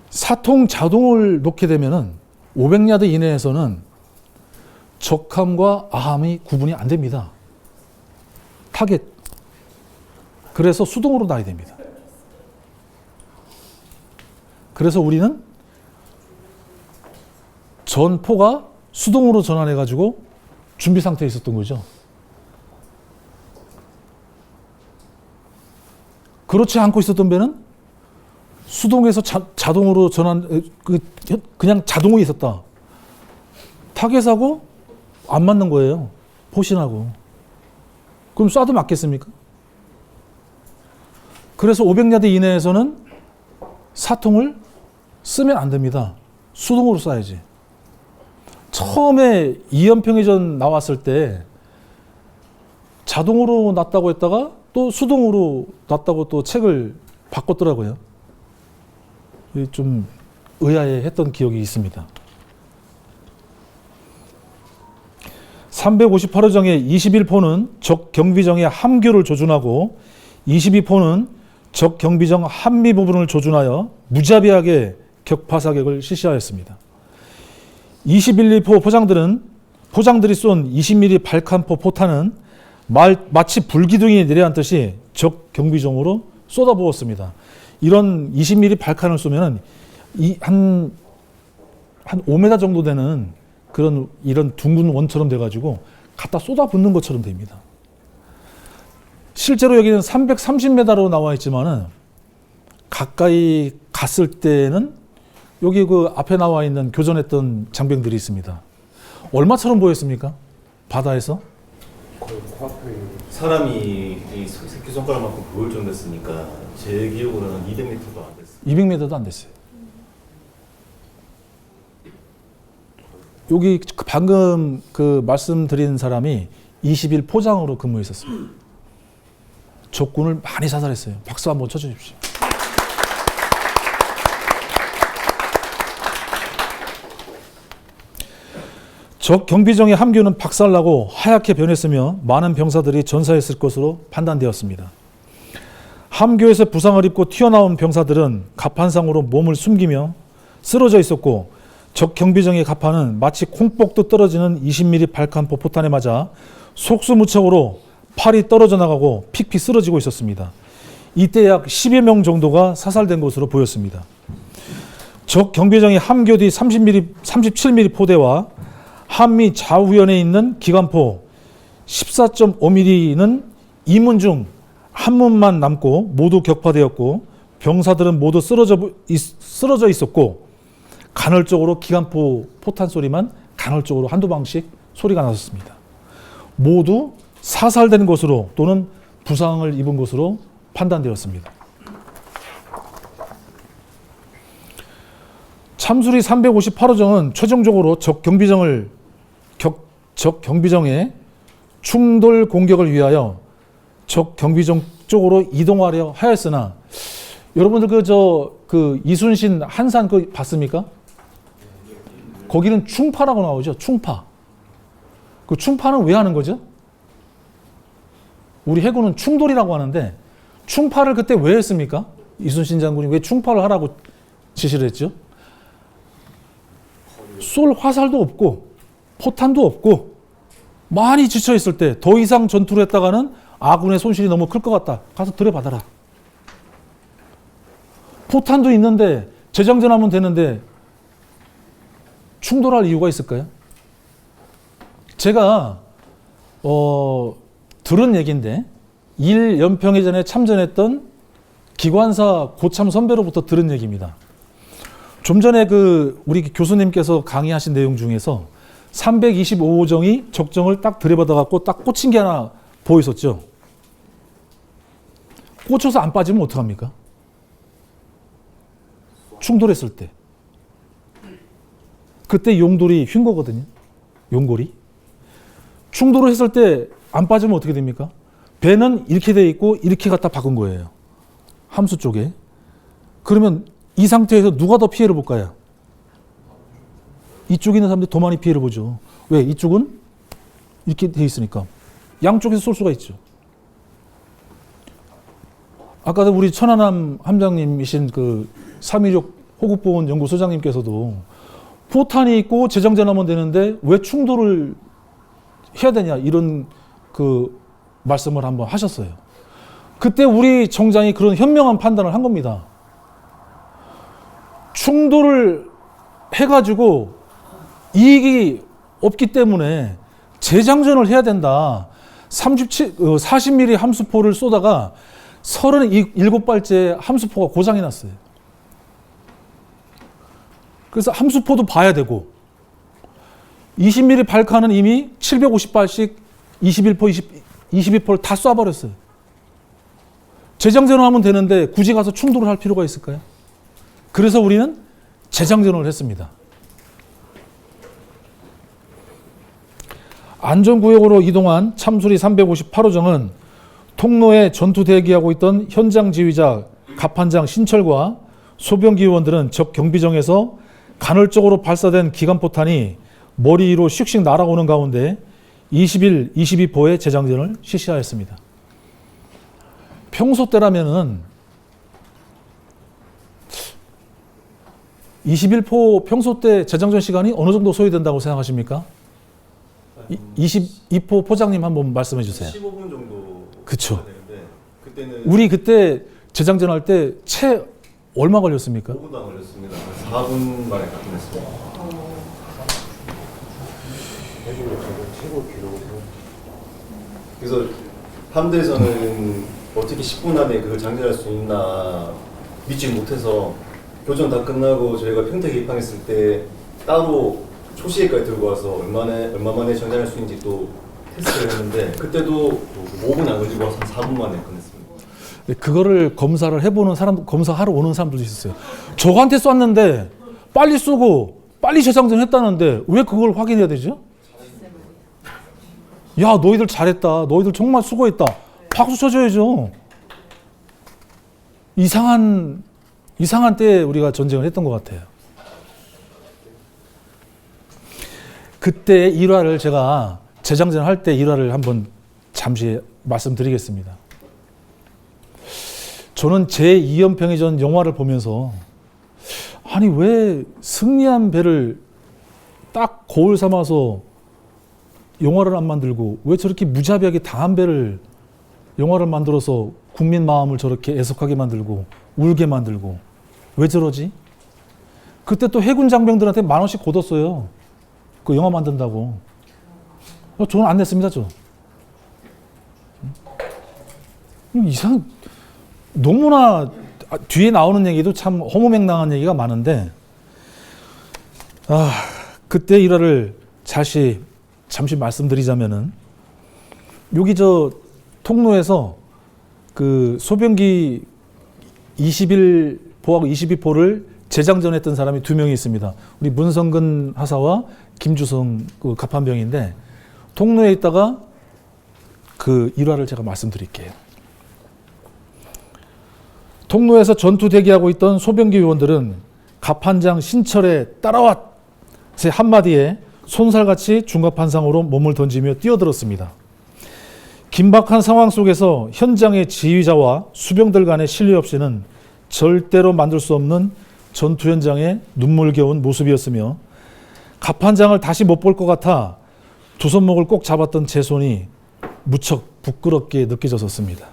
사통 자동을 놓게 되면은 500야드 이내에서는 적함과 아함이 구분이 안 됩니다. 타겟. 그래서 수동으로 놔야 됩니다. 그래서 우리는 전포가 수동으로 전환해가지고 준비 상태에 있었던 거죠. 그렇지 않고 있었던 배는 수동에서 자동으로 전환, 그냥 자동이 있었다. 타겟하고 안 맞는 거예요. 포신하고. 그럼 쏴도 맞겠습니까? 그래서 500야드 이내에서는 사통을 쓰면 안 됩니다. 수동으로 쏴야지. 처음에 이연평해전 나왔을 때 자동으로 놨다고 했다가 또 수동으로 놨다고 또 책을 바꿨더라고요. 좀 의아해했던 기억이 있습니다. 358호정의 21포는 적 경비정의 함교를 조준하고 22포는 적 경비정 함미 부분을 조준하여 무자비하게 격파 사격을 실시하였습니다. 21포 포장들이 쏜 20mm 발칸포 포탄은 마치 불기둥이 내려앉듯이 적 경비정으로 쏟아부었습니다. 이런 20mm 발칸을 쏘면은 한 5m 정도 되는 이런 둥근 원처럼 돼가지고 갖다 쏟아붓는 것처럼 됩니다. 실제로 여기는 330m로 나와 있지만은 가까이 갔을 때는 여기 그 앞에 나와 있는 교전했던 장병들이 있습니다. 얼마처럼 보였습니까? 바다에서?
거의 코앞에 사람이 이 새끼손가락만큼 보일 정도였으니까 제 기억으로는 200m도 안 됐어요.
200m도 안 됐어요. 여기 방금 그 말씀드린 사람이 21포장으로 근무했었습니다. 적군을 많이 사살했어요. 박수 한번 쳐주십시오. 적 경비정의 함교는 박살나고 하얗게 변했으며 많은 병사들이 전사했을 것으로 판단되었습니다. 함교에서 부상을 입고 튀어나온 병사들은 갑판상으로 몸을 숨기며 쓰러져 있었고 적 경비정의 갑판은 마치 콩뻑도 떨어지는 20mm 발칸포 포탄에 맞아 속수무책으로 팔이 떨어져 나가고 픽픽 쓰러지고 있었습니다. 이때 약 10여 명 정도가 사살된 것으로 보였습니다. 적 경비정의 함교 뒤 37mm 포대와 한미 좌우연에 있는 기관포 14.5mm는 이문 중 한 문만 남고 모두 격파되었고 병사들은 모두 쓰러져 있었고 간헐적으로 기관포 포탄 소리만 간헐적으로 한두 방씩 소리가 났었습니다. 모두 사살된 것으로 또는 부상을 입은 것으로 판단되었습니다. 참수리 358호정은 최종적으로 적경비정의 충돌 공격을 위하여 적경비정 쪽으로 이동하려 하였으나, 여러분들 그 이순신 한산 그 봤습니까? 거기는 충파라고 나오죠. 충파. 그 충파는 왜 하는 거죠? 우리 해군은 충돌이라고 하는데 충파를 그때 왜 했습니까? 이순신 장군이 왜 충파를 하라고 지시를 했죠? 쏠 화살도 없고 포탄도 없고 많이 지쳐 있을 때 더 이상 전투를 했다가는 아군의 손실이 너무 클 것 같다. 가서 들여받아라. 포탄도 있는데 재장전하면 되는데 충돌할 이유가 있을까요? 제가 들은 얘기인데, 일연평해전에 참전했던 기관사 고참 선배로부터 들은 얘기입니다. 좀 전에 우리 교수님께서 강의하신 내용 중에서 325호정이 적정을 딱 들여받아갖고 딱 꽂힌 게 하나 보였었죠. 꽂혀서 안 빠지면 어떡합니까? 충돌했을 때. 그때 용돌이 휜 거거든요. 용골이. 충돌을 했을 때 안 빠지면 어떻게 됩니까? 배는 이렇게 돼 있고 이렇게 갖다 박은 거예요. 함수 쪽에. 그러면 이 상태에서 누가 더 피해를 볼까요? 이쪽에 있는 사람들이 더 많이 피해를 보죠. 왜? 이쪽은 이렇게 돼 있으니까. 양쪽에서 쏠 수가 있죠. 아까 우리 천안함 함장님이신 316 호국보훈 연구소장님께서도 포탄이 있고 재장전하면 되는데 왜 충돌을 해야 되냐, 이런 말씀을 한번 하셨어요. 그때 우리 정장이 그런 현명한 판단을 한 겁니다. 충돌을 해가지고 이익이 없기 때문에 재장전을 해야 된다. 40mm 함수포를 쏘다가 37발째 함수포가 고장이 났어요. 그래서 함수포도 봐야 되고 20mm 발칸은 이미 750발씩 22포를 다 쏴버렸어요. 재장전을 하면 되는데 굳이 가서 충돌을 할 필요가 있을까요? 그래서 우리는 재장전을 했습니다. 안전구역으로 이동한 참수리 358호정은 통로에 전투 대기하고 있던 현장 지휘자 갑판장 신철과 소병기 의원들은 적 경비정에서 간헐적으로 발사된 기관포탄이 머리 위로 슉슉 날아오는 가운데 21, 22포의 재장전을 실시하였습니다. 평소 때라면은 21포 평소 때 재장전 시간이 어느 정도 소요된다고 생각하십니까? 22포 포장님 한번 말씀해 주세요.
15분 정도.
그쵸.
되는데 그때는
우리 그때 재장전할 때 채 얼마 걸렸습니까?
5분도 안 걸렸습니다. 4분 만에 다 끝냈습니다. 그래서 함대에서는 어떻게 10분 안에 그걸 장전할 수 있나 믿지 못해서 교전 다 끝나고 저희가 평택에 입항했을 때 따로 초시계까지 들고 와서 얼마 만에 장전할 수 있는지 또 테스트를 했는데 그때도 5분 안 걸리고 한 4분 만에 끝냈습니다.
그거를 검사를 해보는 사람, 검사하러 오는 사람들도 있었어요. 저한테 쐈는데 빨리 쏘고 빨리 재장전 했다는데 왜 그걸 확인해야 되죠? 야, 너희들 잘했다. 너희들 정말 수고했다. 박수 쳐줘야죠. 이상한 때에 우리가 전쟁을 했던 것 같아요. 그때 일화를 제가 재장전 할 때 일화를 한번 잠시 말씀드리겠습니다. 저는 제2연평해전 영화를 보면서 아니 왜 승리한 배를 딱 거울 삼아서 영화를 안 만들고 왜 저렇게 무자비하게 당한 배를 영화를 만들어서 국민 마음을 저렇게 애석하게 만들고 울게 만들고 왜 저러지? 그때 또 해군 장병들한테 10,000원씩 걷었어요. 그 영화 만든다고. 저는 안 냈습니다, 저. 너무나 뒤에 나오는 얘기도 참 허무맹랑한 얘기가 많은데, 그때 일화를 잠시 말씀드리자면은, 여기 저 통로에서 그 소변기 21포하고 22포를 재장전했던 사람이 2명이 있습니다. 우리 문성근 하사와 김주성 그 갑판병인데 통로에 있다가 그 일화를 제가 말씀드릴게요. 통로에서 전투 대기하고 있던 소변기 요원들은 갑판장 신철에 따라와 제 한마디에 손살같이 중갑한상으로 몸을 던지며 뛰어들었습니다. 긴박한 상황 속에서 현장의 지휘자와 수병들 간의 신뢰 없이는 절대로 만들 수 없는 전투 현장의 눈물겨운 모습이었으며 갑판장을 다시 못 볼 것 같아 두 손목을 꼭 잡았던 제 손이 무척 부끄럽게 느껴졌었습니다.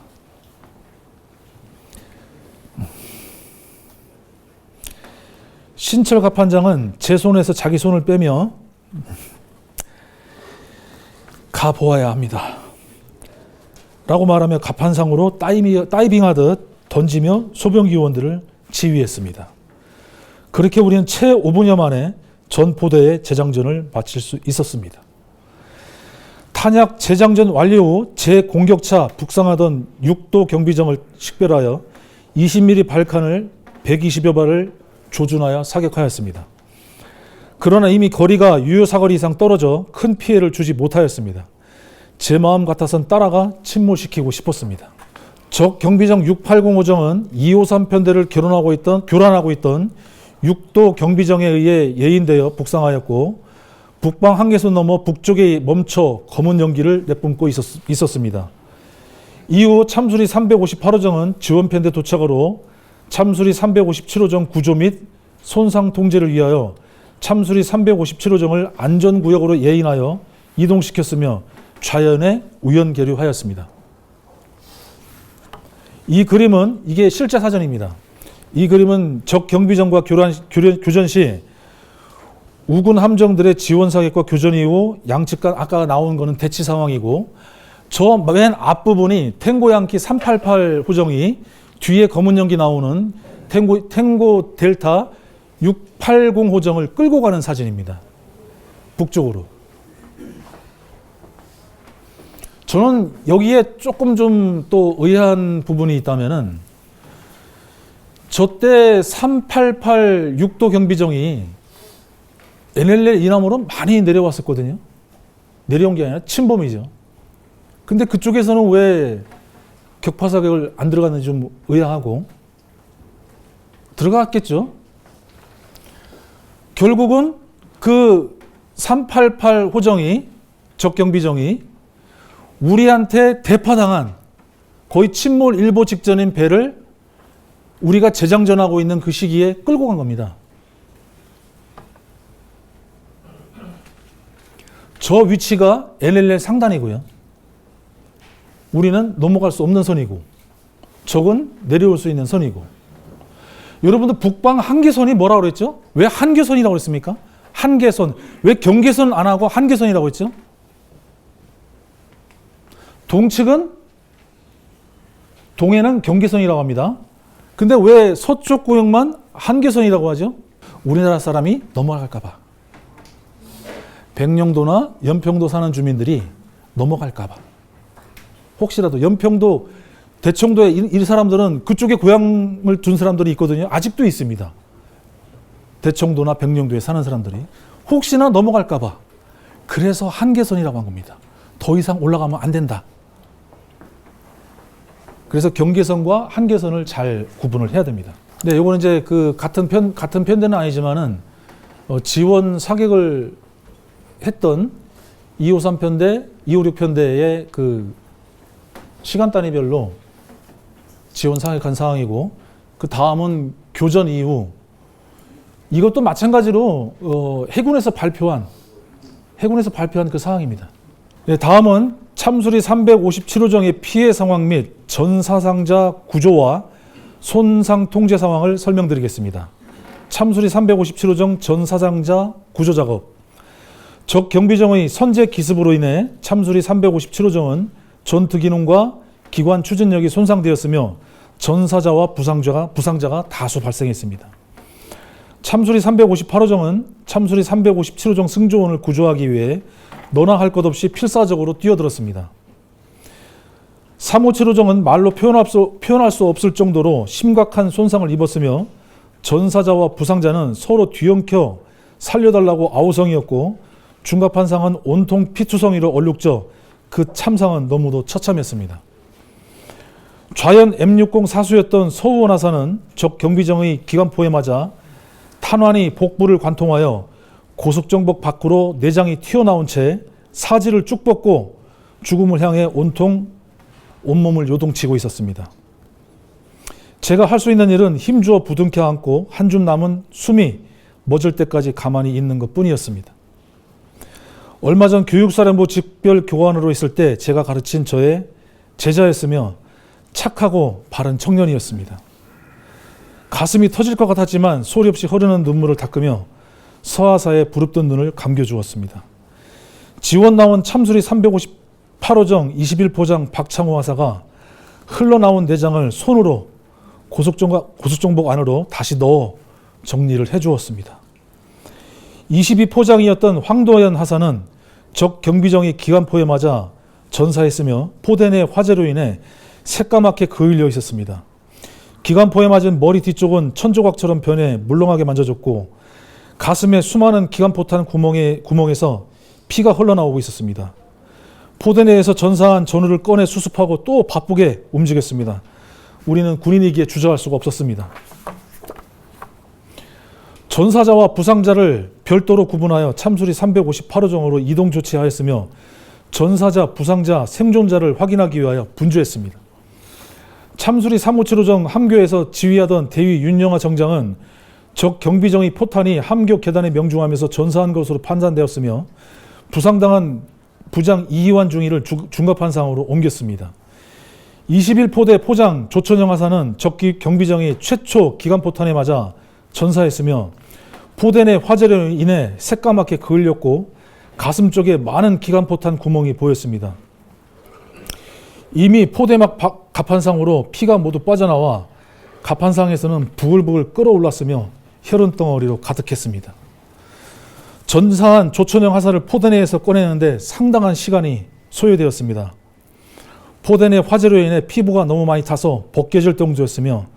신철 갑판장은 제 손에서 자기 손을 빼며 가보아야 합니다 라고 말하며 갑판상으로 다이빙하듯 던지며 소변기 요원들을 지휘했습니다. 그렇게 우리는 채 5분여 만에 전 포대의 재장전을 마칠 수 있었습니다. 탄약 재장전 완료 후 제공격차 북상하던 6도 경비정을 식별하여 20mm 발칸을 120여 발을 조준하여 사격하였습니다. 그러나 이미 거리가 유효사거리 이상 떨어져 큰 피해를 주지 못하였습니다. 제 마음 같아선 따라가 침몰시키고 싶었습니다. 적 경비정 680호정은 253편대를 교란하고 있던 6도 경비정에 의해 예인되어 북상하였고 북방 한계선 넘어 북쪽에 멈춰 검은 연기를 내뿜고 있었습니다. 이후 참수리 358호정은 지원편대 도착으로 참수리 357호정 구조 및 손상 통제를 위하여 참수리 357호정을 안전구역으로 예인하여 이동시켰으며 좌연에 우연계류하였습니다. 이 그림은 이게 실제 사전입니다. 이 그림은 적 경비정과 교전 시 우군 함정들의 지원 사격과 교전 이후 양측 간 아까 나온 거는 대치 상황이고 저 맨 앞부분이 탱고 양키 388 호정이 뒤에 검은 연기 나오는 탱고 델타 680 호정을 끌고 가는 사진입니다. 북쪽으로. 저는 여기에 조금 좀 또 의아한 부분이 있다면은 저때 388 6도 경비정이 NLL 이남으로 많이 내려왔었거든요. 내려온 게 아니라 침범이죠. 근데 그쪽에서는 왜 격파 사격을 안 들어갔는지 좀 의아하고 들어갔겠죠. 결국은 그 388 호정이 적 경비정이 우리한테 대파당한 거의 침몰 일보 직전인 배를 우리가 재장전하고 있는 그 시기에 끌고 간 겁니다. 저 위치가 NLL 상단이고요. 우리는 넘어갈 수 없는 선이고 적은 내려올 수 있는 선이고 여러분들 북방 한계선이 뭐라고 그랬죠? 왜 한계선이라고 그랬습니까? 한계선. 왜 경계선 안 하고 한계선이라고 했죠? 동측은 동해는 경계선이라고 합니다. 근데 왜 서쪽 구역만 한계선이라고 하죠? 우리나라 사람이 넘어갈까 봐. 백령도나 연평도 사는 주민들이 넘어갈까 봐. 혹시라도 연평도, 대청도에 이 사람들은 그쪽에 고향을 둔 사람들이 있거든요. 아직도 있습니다. 대청도나 백령도에 사는 사람들이. 혹시나 넘어갈까 봐. 그래서 한계선이라고 한 겁니다. 더 이상 올라가면 안 된다. 그래서 경계선과 한계선을 잘 구분을 해야 됩니다. 네, 요거는 이제 그 같은 편대는 아니지만은 지원 사격을 했던 253편대, 256편대의 그 시간 단위별로 지원 사격한 상황이고 그 다음은 교전 이후 이것도 마찬가지로 해군에서 발표한 그 상황입니다. 네, 다음은 참수리 357호정의 피해 상황 및 전사상자 구조와 손상 통제 상황을 설명드리겠습니다. 참수리 357호정 전사상자 구조 작업. 적 경비정의 선제 기습으로 인해 참수리 357호정은 전투 기능과 기관 추진력이 손상되었으며 전사자와 부상자가 다수 발생했습니다. 참수리 358호정은 참수리 357호정 승조원을 구조하기 위해 너나 할 것 없이 필사적으로 뛰어들었습니다. 357호정은 말로 표현할 수 없을 정도로 심각한 손상을 입었으며 전사자와 부상자는 서로 뒤엉켜 살려달라고 아우성이었고 중과판상은 온통 피투성이로 얼룩져 그 참상은 너무도 처참했습니다. 좌연 M60 사수였던 서우원 하사는 적 경비정의 기관포에 맞아 탄환이 복부를 관통하여 고속정복 밖으로 내장이 튀어나온 채 사지를 쭉 뻗고 죽음을 향해 온통 온몸을 요동치고 있었습니다. 제가 할 수 있는 일은 힘주어 부둥켜 안고 한 줌 남은 숨이 멎을 때까지 가만히 있는 것뿐이었습니다. 얼마 전 교육사령부 직별 교관으로 있을 때 제가 가르친 저의 제자였으며 착하고 바른 청년이었습니다. 가슴이 터질 것 같았지만 소리 없이 흐르는 눈물을 닦으며 서하사의 부릅뜬 눈을 감겨주었습니다. 지원 나온 참수리 358호정 21포장 박창호 하사가 흘러나온 내장을 손으로 고속정복 안으로 다시 넣어 정리를 해주었습니다. 22포장이었던 황도현 하사는 적 경비정이 기관포에 맞아 전사했으며 포대 내 화재로 인해 새까맣게 그을려 있었습니다. 기관포에 맞은 머리 뒤쪽은 천조각처럼 변해 물렁하게 만져졌고 가슴에 수많은 기관포탄 구멍에서 피가 흘러나오고 있었습니다. 포대 내에서 전사한 전우를 꺼내 수습하고 또 바쁘게 움직였습니다. 우리는 군인이기에 주저할 수가 없었습니다. 전사자와 부상자를 별도로 구분하여 참수리 358호정으로 이동 조치하였으며 전사자, 부상자, 생존자를 확인하기 위하여 분주했습니다. 참수리 357호정 함교에서 지휘하던 대위 윤영하 정장은 적 경비정의 포탄이 함교 계단에 명중하면서 전사한 것으로 판단되었으며 부상당한 부장 이희환 중위를 중과판상으로 옮겼습니다. 21포대 포장 조천영 하사는 적 경비정이 최초 기관포탄에 맞아 전사했으며 포대 내 화재로 인해 새까맣게 그을렸고 가슴 쪽에 많은 기관포탄 구멍이 보였습니다. 이미 포대막 가판상으로 피가 모두 빠져나와 가판상에서는 부글부글 끓어올랐으며 혈흔 덩어리로 가득했습니다. 전사한 조천영 하사를 포대 내에서 꺼내는데 상당한 시간이 소요되었습니다. 포대 내 화재로 인해 피부가 너무 많이 타서 벗겨질 정도였으며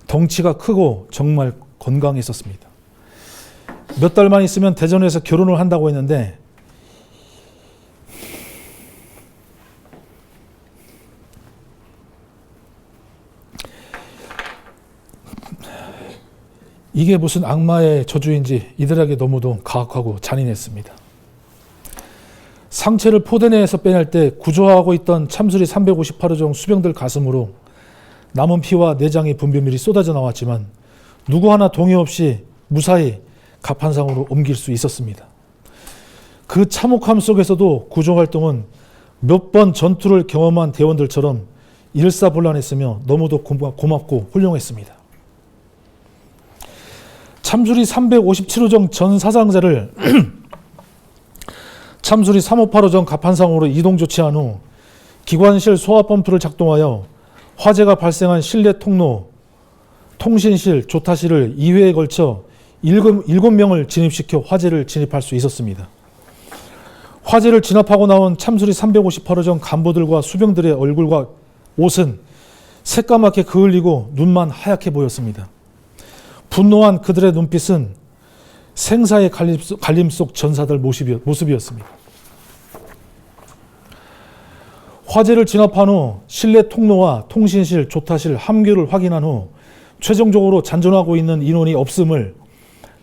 덩치가 크고 정말 건강했었습니다. 몇 달만 있으면 대전에서 결혼을 한다고 했는데 이게 무슨 악마의 저주인지 이들에게 너무도 가혹하고 잔인했습니다. 상체를 포대 내에서 빼낼 때 구조하고 있던 참수리 358호정 수병들 가슴으로 남은 피와 내장의 분비물이 쏟아져 나왔지만 누구 하나 동의 없이 무사히 가판상으로 옮길 수 있었습니다. 그 참혹함 속에서도 구조활동은 몇 번 전투를 경험한 대원들처럼 일사불란했으며 너무도 고맙고 훌륭했습니다. 참수리 357호정 전 사상자를 참수리 358호정 가판상으로 이동 조치한 후 기관실 소화펌프를 작동하여 화재가 발생한 실내 통로, 통신실, 조타실을 2회에 걸쳐 7명을 진입시켜 화재를 진입할 수 있었습니다. 화재를 진압하고 나온 참수리 358호정 간부들과 수병들의 얼굴과 옷은 새까맣게 그을리고 눈만 하얗게 보였습니다. 분노한 그들의 눈빛은 생사의 갈림 속 전사들 모습이었습니다. 화재를 진압한 후 실내 통로와 통신실, 조타실, 함교를 확인한 후 최종적으로 잔존하고 있는 인원이 없음을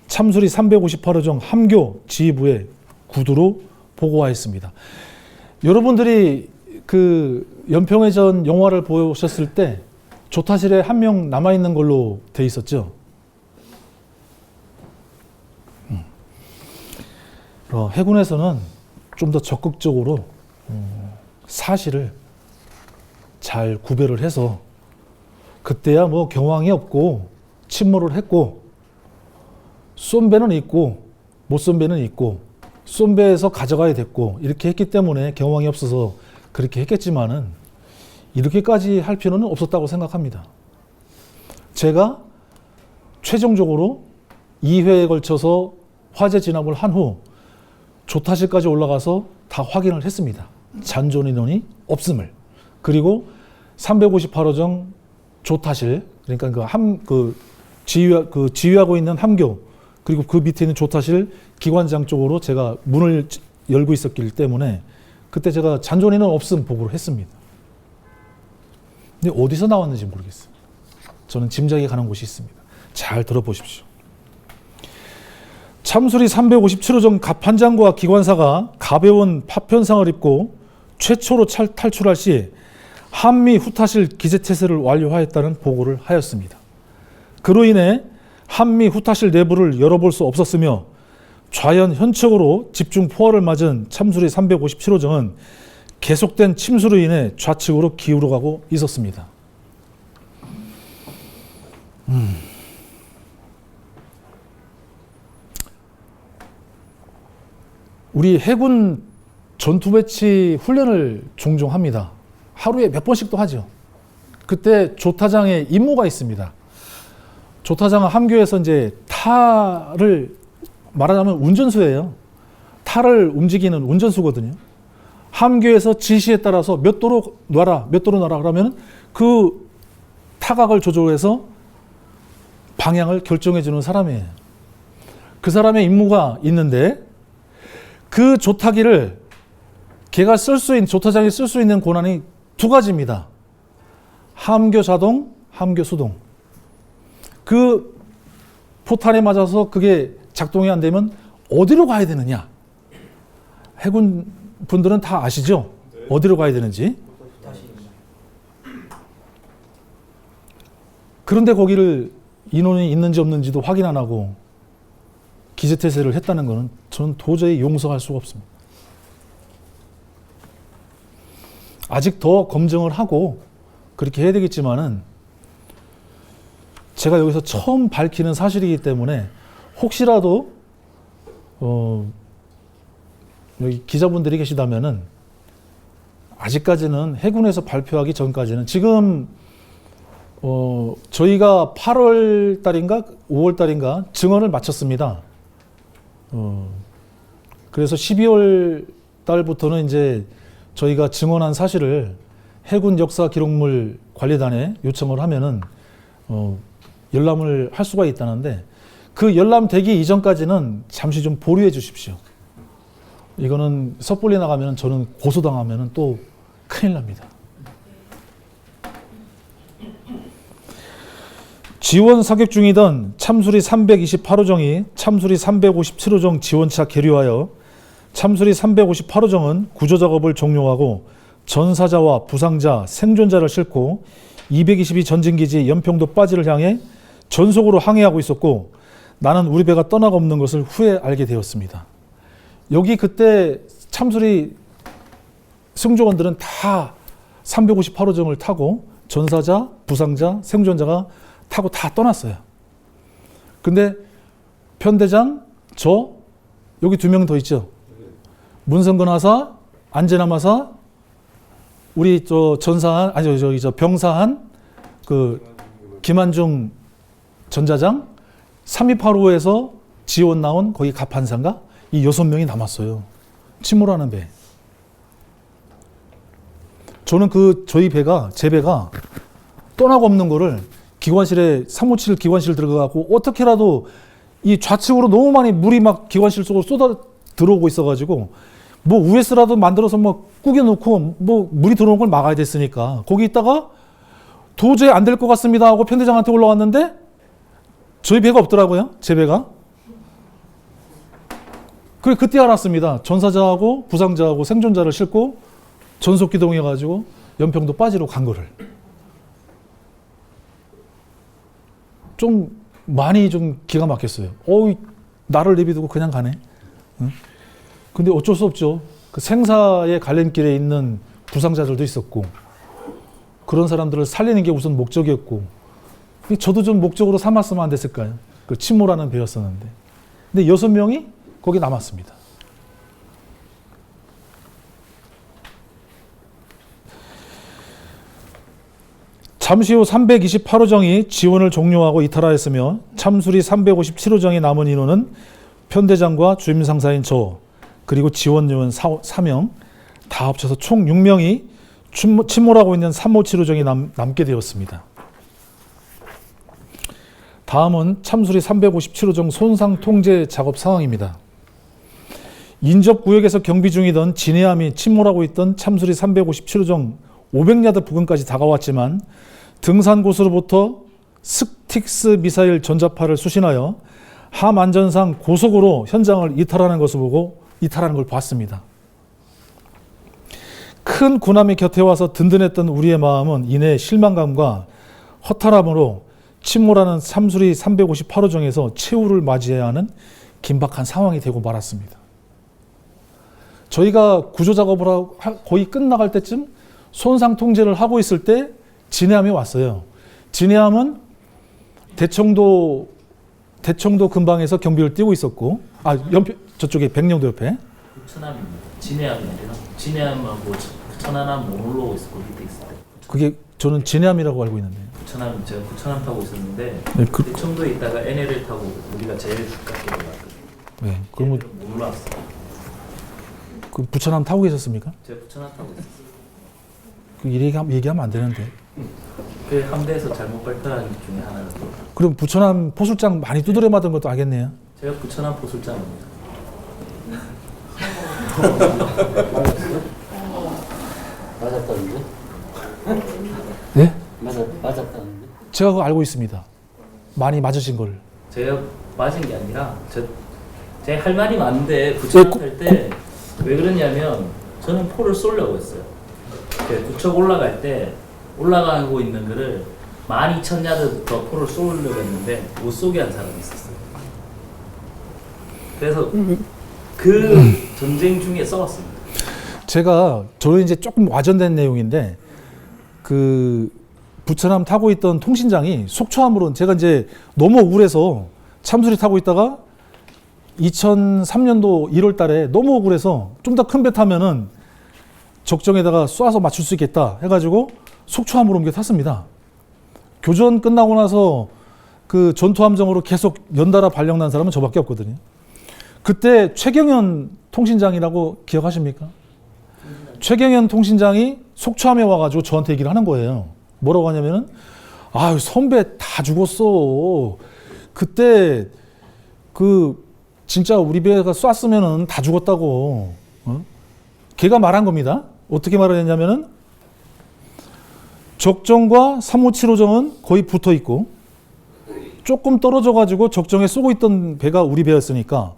참수리 358호정 함교 지휘부에 구두로 보고하였습니다. 여러분들이 그 연평해전 영화를 보셨을 때 조타실에 한 명 남아있는 걸로 돼 있었죠. 해군에서는 좀 더 적극적으로 사실을 잘 구별을 해서 그때야 뭐 경황이 없고 침몰을 했고 쏜 배는 있고 못 쏜 배는 있고 쏜 배에서 가져가야 됐고 이렇게 했기 때문에 경황이 없어서 그렇게 했겠지만은 이렇게까지 할 필요는 없었다고 생각합니다. 제가 최종적으로 2회에 걸쳐서 화재 진압을 한 후 조타실까지 올라가서 다 확인을 했습니다. 잔존 인원이 없음을. 그리고 358호정 조타실, 그러니까 지휘하고 있는 함교, 그리고 그 밑에 있는 조타실 기관장 쪽으로 제가 문을 열고 있었기 때문에 그때 제가 잔존인은 없음 보고를 했습니다. 근데 어디서 나왔는지 모르겠어요. 저는 짐작이 가는 곳이 있습니다. 잘 들어보십시오. 참수리 357호정 갑판장과 기관사가 가벼운 파편상을 입고 최초로 탈출할 시 한미 후타실 기재태세를 완료하였다는 보고를 하였습니다. 그로 인해 한미 후타실 내부를 열어볼 수 없었으며 좌연 현측으로 집중 포화를 맞은 참수리 357호정은 계속된 침수로 인해 좌측으로 기울어가고 있었습니다. 우리 해군 전투배치 훈련을 종종 합니다. 하루에 몇 번씩도 하죠. 그때 조타장에 임무가 있습니다. 조타장은 함교에서 이제 타를 말하자면 운전수예요. 타를 움직이는 운전수거든요. 함교에서 지시에 따라서 몇 도로 놔라, 몇 도로 놔라 그러면 그 타각을 조절해서 방향을 결정해 주는 사람이에요. 그 사람의 임무가 있는데 그 조타기를 걔가 조타장이 쓸 수 있는 권한이 두 가지입니다. 함교 자동, 함교 수동. 그 포탄에 맞아서 그게 작동이 안 되면 어디로 가야 되느냐? 해군 분들은 다 아시죠? 어디로 가야 되는지. 그런데 거기를 인원이 있는지 없는지도 확인 안 하고 기재태세를 했다는 것은 저는 도저히 용서할 수가 없습니다. 아직 더 검증을 하고 그렇게 해야 되겠지만은 제가 여기서 처음 밝히는 사실이기 때문에 혹시라도 여기 기자분들이 계시다면은 아직까지는 해군에서 발표하기 전까지는 지금 저희가 8월 달인가 5월 달인가 증언을 마쳤습니다. 그래서 12월 달부터는 이제 저희가 증언한 사실을 해군 역사 기록물 관리단에 요청을 하면은 열람을 할 수가 있다는데 그 열람 되기 이전까지는 잠시 좀 보류해 주십시오. 이거는 섣불리 나가면 저는 고소당하면 또 큰일 납니다. 지원 사격 중이던 참수리 328호정이 참수리 357호정 지원차 계류하여 참수리 358호정은 구조작업을 종료하고 전사자와 부상자, 생존자를 싣고 222 전진기지 연평도 빠지를 향해 전속으로 항해하고 있었고 나는 우리 배가 떠나가 없는 것을 후에 알게 되었습니다. 여기 그때 참수리 승조원들은 다 358호정을 타고 전사자, 부상자, 생존자가 타고 다 떠났어요. 근데 편대장, 저, 여기 2명 더 있죠. 문성근 하사, 안재남 하사, 우리 전사한, 아니 저기 병사한, 김한중 전자장, 3285에서 지원 나온 거기 갑판사인가? 이 6명이 남았어요. 침몰하는 배. 저는 저희 배가, 제 배가 떠나고 없는 거를 기관실에 357 기관실 들어가고 어떻게라도 이 좌측으로 너무 많이 물이 막 기관실 속으로 쏟아 들어오고 있어가지고 뭐 US라도 만들어서 뭐 꾸겨놓고 뭐 물이 들어오는 걸 막아야 됐으니까 거기 있다가 도저히 안 될 것 같습니다 하고 편대장한테 올라왔는데 저희 배가 없더라고요. 제 배가. 그때 알았습니다. 전사자하고 부상자하고 생존자를 싣고 전속 기동해가지고 연평도 빠지러 간 거를. 좀 많이 좀 기가 막혔어요. 나를 내비두고 그냥 가네. 응? 근데 어쩔 수 없죠. 그 생사의 갈림길에 있는 부상자들도 있었고 그런 사람들을 살리는 게 우선 목적이었고 저도 좀 목적으로 삼았으면 안 됐을까요? 그 침몰하는 배였었는데. 근데 6명이 거기 남았습니다. 잠시 후 328호정이 지원을 종료하고 이탈하였으며 참수리 357호정에 남은 인원은 편대장과 주임상사인 저 그리고 지원 요원 4명 다 합쳐서 총 6명이 침몰하고 있는 3호 치료정이 남게 되었습니다. 다음은 참수리 357호정 손상 통제 작업 상황입니다. 인접구역에서 경비 중이던 진해함이 침몰하고 있던 참수리 357호정 500야드 부근까지 다가왔지만 등산고수로부터 스틱스 미사일 전자파를 수신하여 함 안전상 고속으로 현장을 이탈하는 것을 보고 이탈하는 걸 봤습니다. 큰 군함이 곁에 와서 든든했던 우리의 마음은 이내 실망감과 허탈함으로 침몰하는 참수리 358호정에서 최후를 맞이해야 하는 긴박한 상황이 되고 말았습니다. 저희가 구조작업을 하고 거의 끝나갈 때쯤 손상 통제를 하고 있을 때 진해함이 왔어요. 진해함은 대청도 근방에서 경비를 띄고 있었고, 저쪽에 백령도 옆에.
부천함입니다. 진해함이 아니라 진해함하고 부천함 못 올라오고 있었고 밑에 있을 때.
그게 저는 진해함이라고 알고 있는데.
부천함 제가 부천함 타고 있었는데
네,
대청도에 있다가 NL을 타고 우리가 제일 가깝게 올라왔거든요.
네, 그러면
못 올라왔어요.
그 부천함 타고 계셨습니까?
제가 부천함 타고 있었어요.
그 얘기하면 안 되는데.
그 함대에서 잘못 발표한 것 중에 하나가
그럼 부천함 포술장 많이 두드려 맞은 것도 알겠네요.
제가 부천함 포술장입니다.
맞았다는데?
네?
맞았다는데?
제가 그거 알고 있습니다. 많이 맞으신 걸.
제가 맞은 게 아니라 제 할 말이 많은데 부천함 탈 때 왜 그러냐면 저는 포를 쏘려고 했어요. 부척 올라갈 때 올라가고 있는 거를 12,000야드부터 포를 쏘려고 했는데 못 쏘게 한 사람이 있었어요. 그래서 그 전쟁 중에 싸웠습니다.
저는 이제 조금 와전된 내용인데 그 부천함 타고 있던 통신장이 속초함으로 제가 이제 너무 억울해서 참수리 타고 있다가 2003년도 1월 달에 너무 억울해서 좀 더 큰 배 타면은 적정에다가 쏴서 맞출 수 있겠다 해가지고 속초함으로 옮겨 탔습니다. 교전 끝나고 나서 그 전투함정으로 계속 연달아 발령난 사람은 저밖에 없거든요. 그때 최경현 통신장이라고 기억하십니까? 최경현 통신장이 속초함에 와가지고 저한테 얘기를 하는 거예요. 뭐라고 하냐면은, 아유, 선배 다 죽었어. 그때 진짜 우리 배가 쐈으면은 다 죽었다고. 걔가 말한 겁니다. 어떻게 말을 했냐면은, 적정과 357호정은 거의 붙어 있고, 조금 떨어져가지고 적정에 쏘고 있던 배가 우리 배였으니까,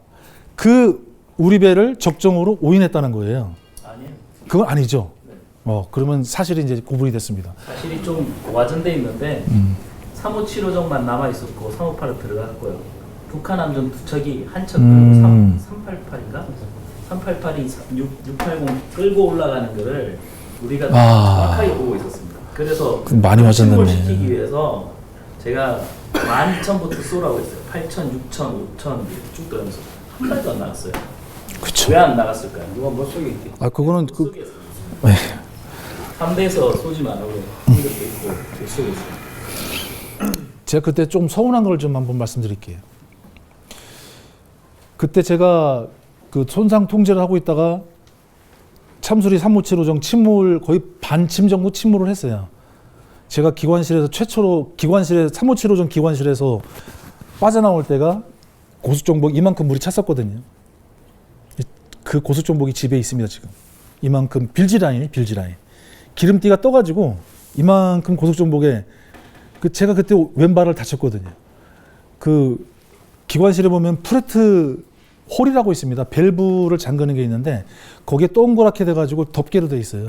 그 우리 배를 적정으로 오인했다는 거예요.
아니에요.
그건 아니죠.
네.
그러면 사실이 이제 구분이 됐습니다.
사실이 좀 와전돼 있는데 357호정만 남아 있었고 358로 들어갔고요. 북한 함정 두 척이 한 척 끌고 388인가? 388이 680 끌고 올라가는 거를 우리가 정확하게 보고 있었습니다. 그래서
많이 맞았네.
침몰시키기 위해서 제가 12,000부터 쏘라고 했어요. 8,000, 6,000, 5,000 쭉 들어가면서 한 발도 안 나갔어요.
그쵸.
왜 안 나갔을까요?
누가 못 쏘겠지?
그거는
못 쏘겠어요. 함대에서 쏘지 말라고 한 것도 있고 못 쏘겠어요.
제가 그때 좀 서운한 걸 좀 한번 말씀드릴게요. 그때 제가 그 손상 통제를 하고 있다가 참수리 357호정 침몰 거의 반침 정도 침몰을 했어요. 제가 기관실에서 최초로 357호정 기관실에서 빠져나올 때가 고수정복 이만큼 물이 찼었거든요. 그 고수정복이 집에 있습니다, 지금. 이만큼 빌지라인. 기름띠가 떠가지고 이만큼 고수정복에 제가 그때 왼발을 다쳤거든요. 그 기관실에 보면 프레트 홀이라고 있습니다. 밸브를 잠그는 게 있는데 거기에 동그랗게 돼가지고 덮개로 돼 있어요.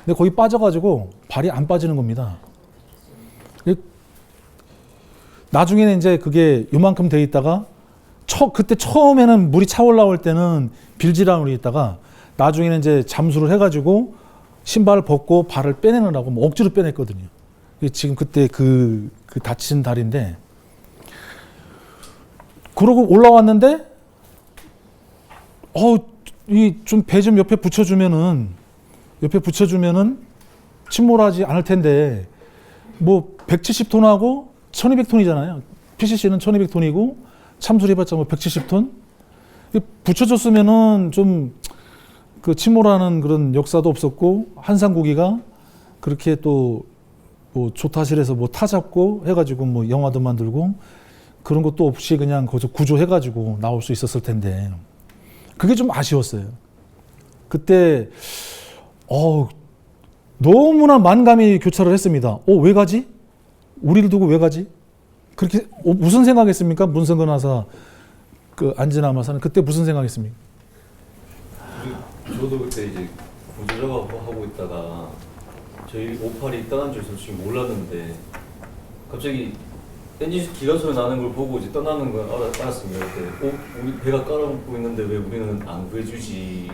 근데 거기 빠져가지고 발이 안 빠지는 겁니다. 나중에는 이제 그게 요만큼 돼 있다가 그때 처음에는 물이 차 올라올 때는 빌지라운이 있다가 나중에는 이제 잠수를 해가지고 신발을 벗고 발을 빼내느라고 억지로 빼냈거든요. 지금 그때 그 다친 다리인데 그러고 올라왔는데 이 좀 배 좀 옆에 붙여주면은 침몰하지 않을 텐데 뭐 170톤하고 1200톤이잖아요. PCC는 1200톤이고 참수리 해봤자 뭐 170톤 붙여줬으면은 좀 그 침몰하는 그런 역사도 없었고 한상고기가 그렇게 또 뭐 조타실에서 뭐 타잡고 해가지고 뭐 영화도 만들고 그런 것도 없이 그냥 거기서 구조해가지고 나올 수 있었을 텐데 그게 좀 아쉬웠어요. 그때 너무나 만감이 교차를 했습니다. 왜 가지? 우리를 두고 왜 가지? 그렇게 무슨 생각했습니까? 문성근 하사 그 안진아 마사는 그때 무슨 생각했습니까?
저도 그때 이제 구조작업 하고 있다가 저희 58이 떠난 줄 솔직히 몰랐는데 갑자기 엔진 기관 소리 나는 걸 보고 이제 떠나는 걸 알았습니다. 그때 우리 배가 깔아먹고 있는데 왜 우리는 안 구해주지?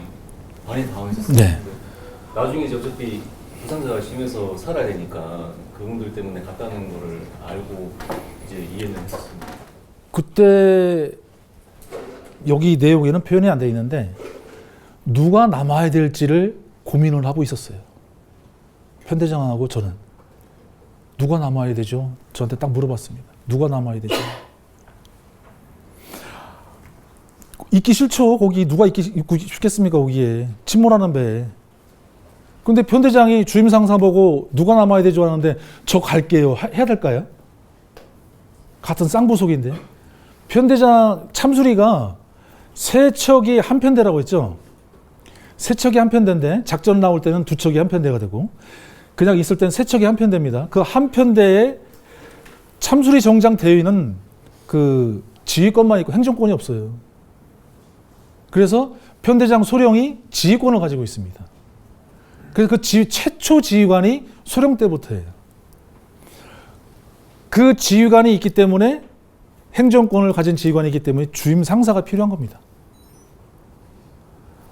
많이 당황했었어요.
네.
나중에 이제 어차피 부상자가 심해서 살아야 되니까 그분들 때문에 갔다는 거를 알고 이제 이해는 했었습니다.
그때 여기 내용에는 표현이 안 돼 있는데 누가 남아야 될지를 고민을 하고 있었어요. 편대장하고 저는. 누가 남아야 되죠? 저한테 딱 물어봤습니다. 누가 남아야 되죠? 있기 싫죠. 거기 누가 있기 싶겠습니까? 거기에. 침몰하는 배. 근데 편대장이 주임 상사 보고 누가 남아야 되죠 하는데 저 갈게요. 해야 될까요? 같은 쌍부속인데. 편대장 참수리가 세 척이 한 편대라고 했죠. 세 척이 한 편대인데 작전 나올 때는 두 척이 한 편대가 되고 그냥 있을 때는 세 척이 한 편대입니다. 그 한 편대에 참수리 정장 대위는 그 지휘권만 있고 행정권이 없어요. 그래서 편대장 소령이 지휘권을 가지고 있습니다. 그래서 그 최초 지휘관이 소령 때부터예요. 그 지휘관이 있기 때문에 행정권을 가진 지휘관이 있기 때문에 주임 상사가 필요한 겁니다.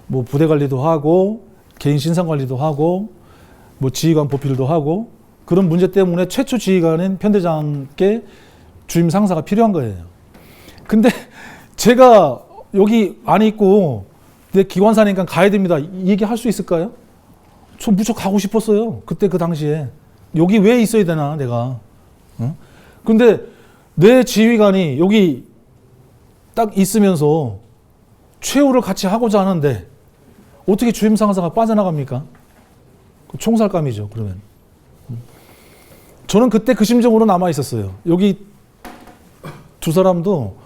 뭐 부대 관리도 하고 개인 신상 관리도 하고 뭐 지휘관 보필도 하고 그런 문제 때문에 최초 지휘관인 편대장께 주임 상사가 필요한 거예요. 근데 제가 여기 안 있고 내 기관사니까 가야 됩니다. 이 얘기 할 수 있을까요? 저 무척 가고 싶었어요. 그때 그 당시에. 여기 왜 있어야 되나 내가. 근데 내 지휘관이 여기 딱 있으면서 최후를 같이 하고자 하는데 어떻게 주임 상사가 빠져나갑니까? 총살감이죠. 그러면. 저는 그때 그 심정으로 남아 있었어요. 여기 두 사람도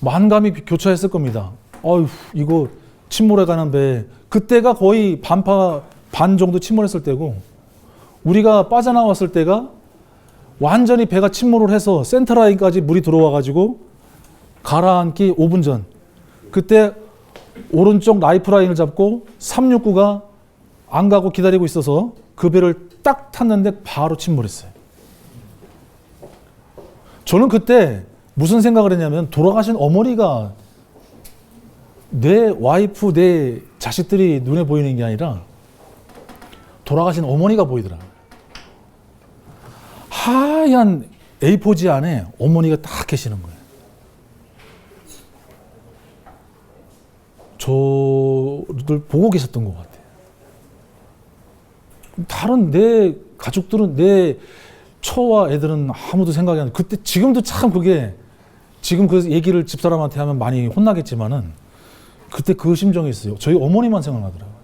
만감이 교차했을 겁니다. 어휴, 이거 침몰해 가는 배. 그때가 거의 반 정도 침몰했을 때고 우리가 빠져나왔을 때가 완전히 배가 침몰을 해서 센터라인까지 물이 들어와 가지고 가라앉기 5분 전. 그때 오른쪽 라이프라인을 잡고 369가 안 가고 기다리고 있어서 그 배를 딱 탔는데 바로 침몰했어요. 저는 그때 무슨 생각을 했냐면 돌아가신 어머니가 내 와이프, 내 자식들이 눈에 보이는 게 아니라 돌아가신 어머니가 보이더라고요. 하얀 A4지 안에 어머니가 딱 계시는 거예요. 저를 보고 계셨던 것 같아요. 다른 내 가족들은 내 처와 애들은 아무도 생각이 안 나요. 그때 지금도 참 그게 지금 그 얘기를 집사람한테 하면 많이 혼나겠지만은 그때 그 심정이 있어요. 저희 어머니만 생각나더라고요.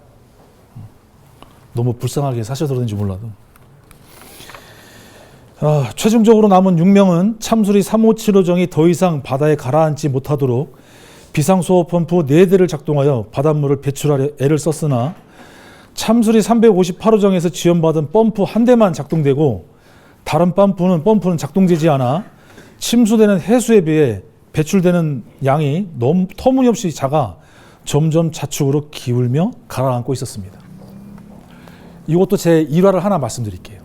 너무 불쌍하게 사셔서 그런지 몰라도. 최종적으로 남은 6명은 참수리 357호정이 더 이상 바다에 가라앉지 못하도록 비상수호 펌프 4대를 작동하여 바닷물을 배출하려 애를 썼으나 참수리 358호정에서 지원받은 펌프 한 대만 작동되고 다른 펌프는 작동되지 않아 침수되는 해수에 비해 배출되는 양이 너무 터무니없이 작아 점점 좌측으로 기울며 가라앉고 있었습니다. 이것도 제 일화를 하나 말씀드릴게요.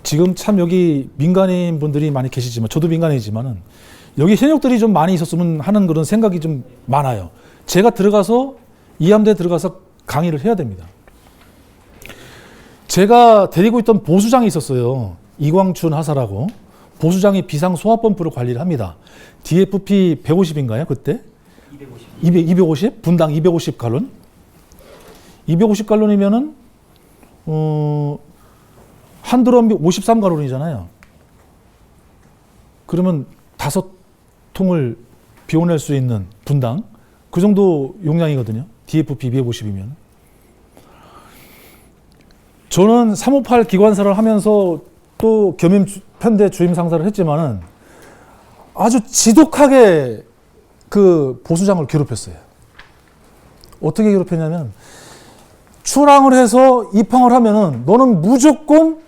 지금 참 여기 민간인 분들이 많이 계시지만 저도 민간인이지만은 여기 현역들이 좀 많이 있었으면 하는 그런 생각이 좀 많아요. 제가 들어가서 이 함대에 들어가서 강의를 해야 됩니다. 제가 데리고 있던 보수장이 있었어요. 이광춘 하사라고. 보수장이 비상 소화 펌프를 관리를 합니다. DFP 150인가요? 그때? 250? 분당 250갈론? 250갈론이면은 한 드럼이 53갈론이잖아요. 그러면 5통을 비워낼 수 있는 분당 그 정도 용량이거든요. DFP 250이면. 저는 358 기관사를 하면서 또 겸임 편대 주임 상사를 했지만은 아주 지독하게 그 보수장을 괴롭혔어요. 어떻게 괴롭혔냐면 출항을 해서 입항을 하면은 너는 무조건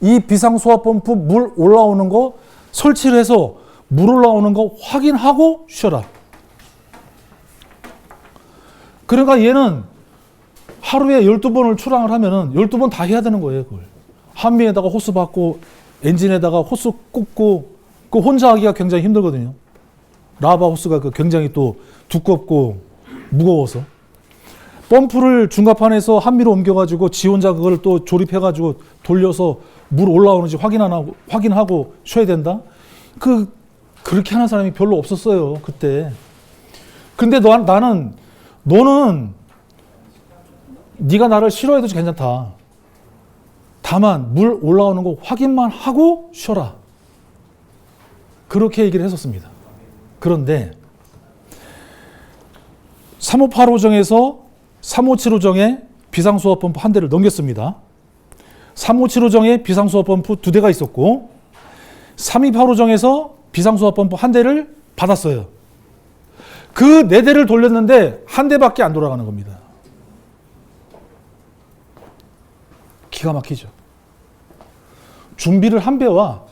이 비상소화 펌프 물 올라오는 거 설치를 해서 물 올라오는 거 확인하고 쉬어라. 그러니까 얘는 하루에 12번을 출항을 하면은 12번 다 해야 되는 거예요, 그걸. 한미에다가 호스 받고 엔진에다가 호스 꽂고 그 혼자 하기가 굉장히 힘들거든요. 라바 호스가 굉장히 또 두껍고 무거워서. 펌프를 중갑판에서 한미로 옮겨가지고 지 혼자 그걸 또 조립해가지고 돌려서 물 올라오는지 확인하고 쉬어야 된다? 그렇게 하는 사람이 별로 없었어요, 그때. 근데 너는 네가 나를 싫어해도 괜찮다. 다만 물 올라오는 거 확인만 하고 쉬어라. 그렇게 얘기를 했었습니다. 그런데 3585정에서 3575정에 비상소화 펌프 한 대를 넘겼습니다. 3575정에 비상소화 펌프 2대가 있었고 3285정에서 비상소화 펌프 한 대를 받았어요. 그 4대를 돌렸는데 한 대밖에 안 돌아가는 겁니다. 기가 막히죠. 준비를 한 배와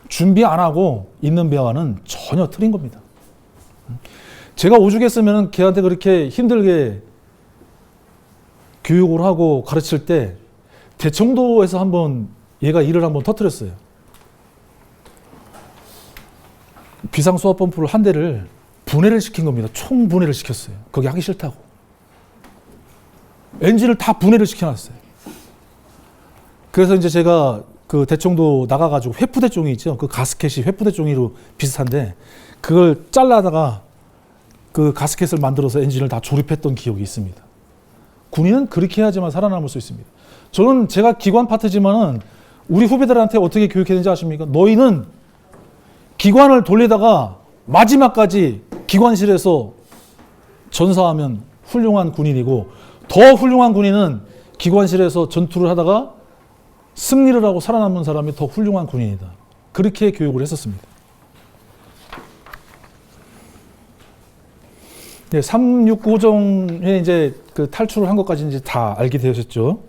준비 안 하고 있는 배와는 전혀 틀린 겁니다. 제가 오죽했으면 걔한테 그렇게 힘들게 교육을 하고 가르칠 때 대청도에서 한번 얘가 일을 한번 터뜨렸어요. 비상소화 펌프를 한 대를 분해를 시킨 겁니다. 총 분해를 시켰어요. 거기 하기 싫다고. 엔진을 다 분해를 시켜놨어요. 그래서 이제 제가 그 대청도 나가가지고 회푸대 종이 있죠. 그 가스켓이 회푸대 종이로 비슷한데 그걸 잘라다가 그 가스켓을 만들어서 엔진을 다 조립했던 기억이 있습니다. 군인은 그렇게 해야지만 살아남을 수 있습니다. 저는 제가 기관 파트지만은 우리 후배들한테 어떻게 교육했는지 아십니까? 너희는 기관을 돌리다가 마지막까지 기관실에서 전사하면 훌륭한 군인이고 더 훌륭한 군인은 기관실에서 전투를 하다가 승리를 하고 살아남는 사람이 더 훌륭한 군인이다. 그렇게 교육을 했었습니다. 네, 369호정에 이제 그 탈출을 한 것까지 이제 다 알게 되셨죠.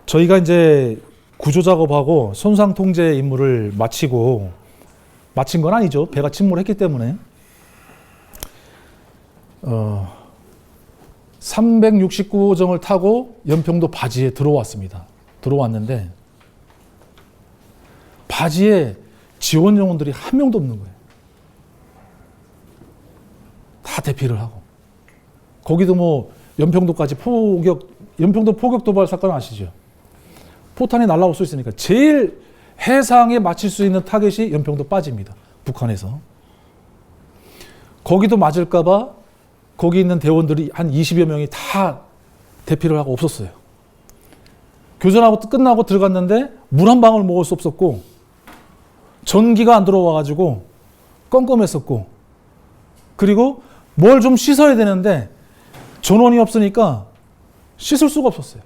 저희가 이제 구조 작업하고 손상 통제 임무를 마친 건 아니죠. 배가 침몰했기 때문에 369호정을 타고 연평도 바지에 들어왔습니다. 들어왔는데 바지에 지원 요원들이 한 명도 없는 거예요. 다 대피를 하고. 거기도 뭐 연평도까지 연평도 포격 도발 사건 아시죠? 포탄이 날아올 수 있으니까 제일 해상에 맞힐 수 있는 타겟이 연평도 빠집니다. 북한에서. 거기도 맞을까봐 거기 있는 대원들이 한 20여 명이 다 대피를 하고 없었어요. 교전하고 끝나고 들어갔는데 물 한 방울 먹을 수 없었고 전기가 안 들어와가지고 껌껌했었고 그리고 뭘 좀 씻어야 되는데 전원이 없으니까 씻을 수가 없었어요.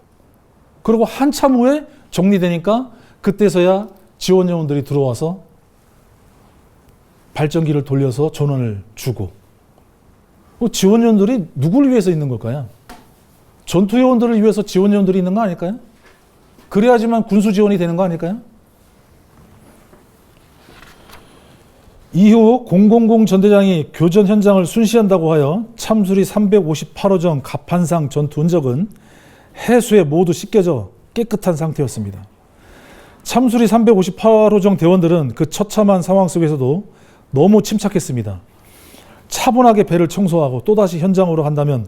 그리고 한참 후에 정리되니까 그때서야 지원 요원들이 들어와서 발전기를 돌려서 전원을 주고. 지원 요원들이 누구를 위해서 있는 걸까요? 전투 요원들을 위해서 지원 요원들이 있는 거 아닐까요? 그래야지만 군수 지원이 되는 거 아닐까요? 이후 000 전대장이 교전 현장을 순시한다고 하여 참수리 358호정 갑판상 전투 흔적은 해수에 모두 씻겨져 깨끗한 상태였습니다. 참수리 358호정 대원들은 그 처참한 상황 속에서도 너무 침착했습니다. 차분하게 배를 청소하고 또다시 현장으로 간다면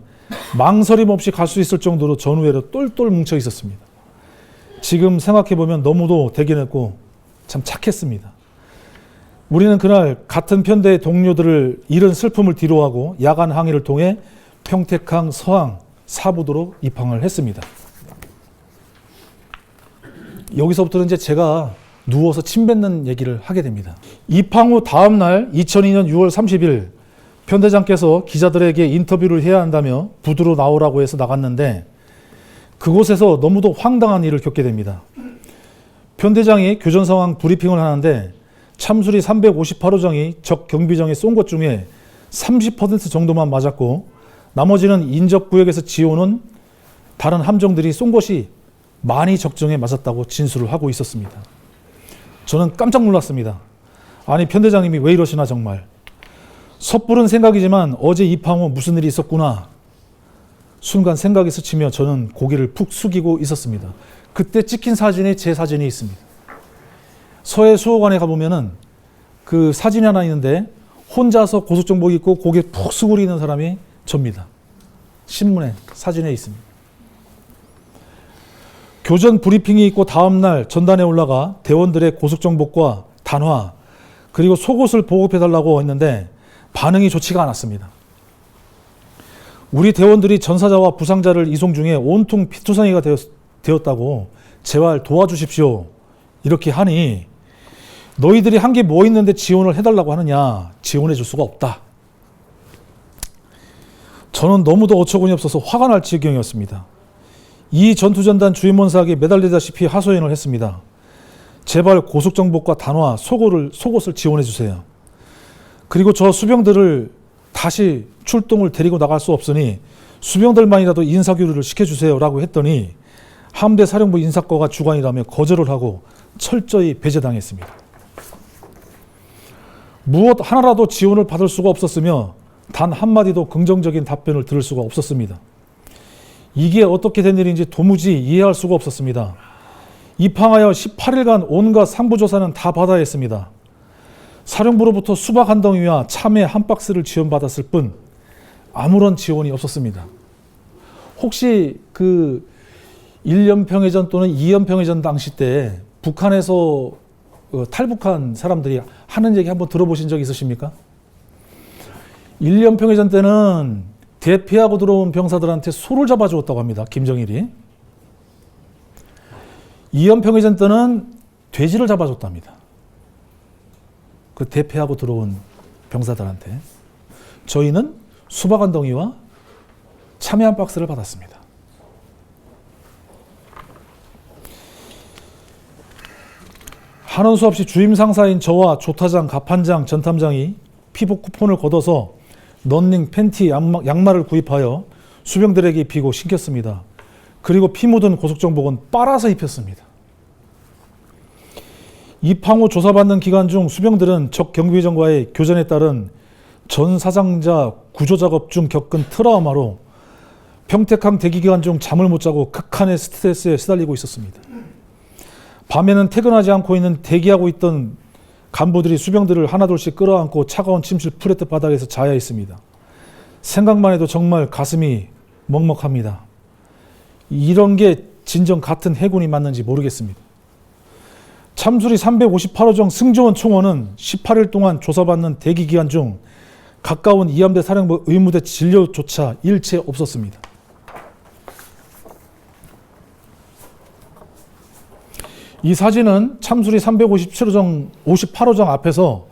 망설임 없이 갈 수 있을 정도로 전우회로 똘똘 뭉쳐 있었습니다. 지금 생각해보면 너무도 대견했고 참 착했습니다. 우리는 그날 같은 편대의 동료들을 잃은 슬픔을 뒤로하고 야간 항해를 통해 평택항 서항 사부도로 입항을 했습니다. 여기서부터는 이제 제가 누워서 침 뱉는 얘기를 하게 됩니다. 입항 후 다음 날 2002년 6월 30일 편대장께서 기자들에게 인터뷰를 해야 한다며 부두로 나오라고 해서 나갔는데 그곳에서 너무도 황당한 일을 겪게 됩니다. 편대장이 교전 상황 브리핑을 하는데 참수리 358호정이 적 경비정에 쏜 것 중에 30% 정도만 맞았고 나머지는 인접구역에서 지어오는 다른 함정들이 쏜 것이 많이 적정에 맞았다고 진술을 하고 있었습니다. 저는 깜짝 놀랐습니다. 아니 편대장님이 왜 이러시나 정말. 섣부른 생각이지만 어제 입항 후 무슨 일이 있었구나. 순간 생각이 스치며 저는 고개를 푹 숙이고 있었습니다. 그때 찍힌 사진이 제 사진이 있습니다. 서해 수호관에 가보면은 그 사진이 하나 있는데 혼자서 고속정복 입고 고개 푹 숙이고 있는 사람이 접니다. 신문에 사진에 있습니다. 교전 브리핑이 있고 다음날 전단에 올라가 대원들의 고속정복과 단화 그리고 속옷을 보급해달라고 했는데 반응이 좋지가 않았습니다. 우리 대원들이 전사자와 부상자를 이송 중에 온통 피투성이가 되었다고 제발 도와주십시오. 이렇게 하니 너희들이 한 게 뭐 있는데 지원을 해달라고 하느냐. 지원해 줄 수가 없다. 저는 너무도 어처구니 없어서 화가 날 지경이었습니다. 이 전투전단 주임원사에게 매달리다시피 하소연을 했습니다. 제발 고속정복과 단화, 속옷을 지원해 주세요. 그리고 저 수병들을 다시 출동을 데리고 나갈 수 없으니 수병들만이라도 인사교류를 시켜주세요 라고 했더니 함대 사령부 인사과가 주관이라며 거절을 하고 철저히 배제당했습니다. 무엇 하나라도 지원을 받을 수가 없었으며 단 한마디도 긍정적인 답변을 들을 수가 없었습니다. 이게 어떻게 된 일인지 도무지 이해할 수가 없었습니다. 입항하여 18일간 온갖 상부조사는 다 받아야 했습니다. 사령부로부터 수박 한 덩이와 참외 한 박스를 지원받았을 뿐 아무런 지원이 없었습니다. 혹시 그 1연평해전 또는 2연평해전 당시 때 북한에서 탈북한 사람들이 하는 얘기 한번 들어보신 적 있으십니까? 1연평해전 때는 대피하고 들어온 병사들한테 소를 잡아주었다고 합니다. 김정일이. 2연평해전 때는 돼지를 잡아줬답니다. 그 대피하고 들어온 병사들한테. 저희는 수박 한 덩이와 참외 한 박스를 받았습니다. 하는 수 없이 주임 상사인 저와 조타장, 갑판장, 전탐장이 피복 쿠폰을 걷어서 런닝, 팬티, 양말을 구입하여 수병들에게 입히고 신겼습니다. 그리고 피 묻은 고속정복은 빨아서 입혔습니다. 입항 후 조사받는 기간 중 수병들은 적 경비정과의 교전에 따른 전 사상자 구조작업 중 겪은 트라우마로 평택항 대기기간 중 잠을 못 자고 극한의 스트레스에 시달리고 있었습니다. 밤에는 퇴근하지 않고 있는 대기하고 있던 간부들이 수병들을 하나둘씩 끌어안고 차가운 침실 프레트 바닥에서 자야 했습니다. 생각만 해도 정말 가슴이 먹먹합니다. 이런 게 진정 같은 해군이 맞는지 모르겠습니다. 참수리 358호정 승조원 총원은 18일 동안 조사받는 대기기간 중 가까운 이함대 사령부 의무대 진료조차 일체 없었습니다. 이 사진은 참수리 358호정 앞에서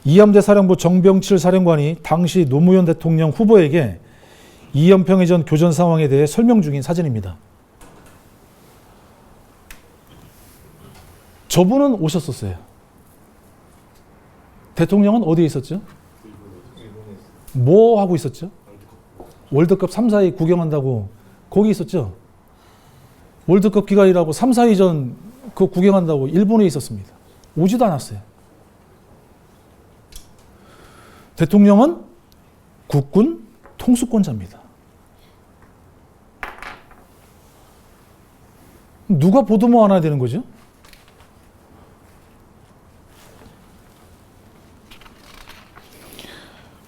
이함대 사령부 정병칠 사령관이 당시 노무현 대통령 후보에게 이연평해전 교전 상황에 대해 설명 중인 사진입니다. 저분은 오셨었어요. 대통령은 어디에 있었죠? 뭐 하고 있었죠? 월드컵 3, 4위 구경한다고 거기 있었죠? 월드컵 기간이라고 3, 4위전 그거 구경한다고 일본에 있었습니다. 오지도 않았어요. 대통령은 국군 통수권자입니다. 누가 보도모 안 해야 되는 거죠?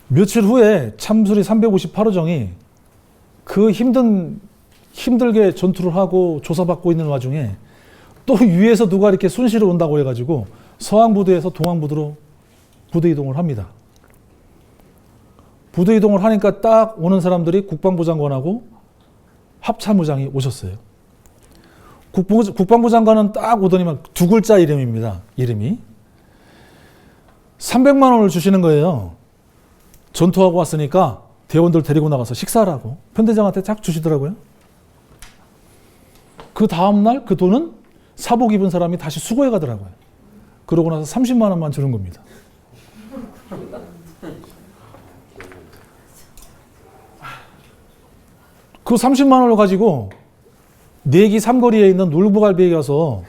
며칠 후에 참수리 358호정이 그 힘들게 전투를 하고 조사받고 있는 와중에 또 위에서 누가 이렇게 순시를 온다고 해가지고 서항부두에서 동항부두로 부대 이동을 합니다. 부대 이동을 하니까 딱 오는 사람들이 국방부 장관하고 합참의장이 오셨어요. 국방부 장관은 딱 오더니만 두 글자 이름입니다. 이름이 300만 원을 주시는 거예요. 전투하고 왔으니까 대원들 데리고 나가서 식사하라고 편대장한테 쫙 주시더라고요. 그 다음날 그 돈은 사복 입은 사람이 다시 수거해 가더라고요. 그러고 나서 30만 원만 주는 겁니다. 그 30만 원을 가지고 내기 삼거리에 있는 놀부갈비에 가서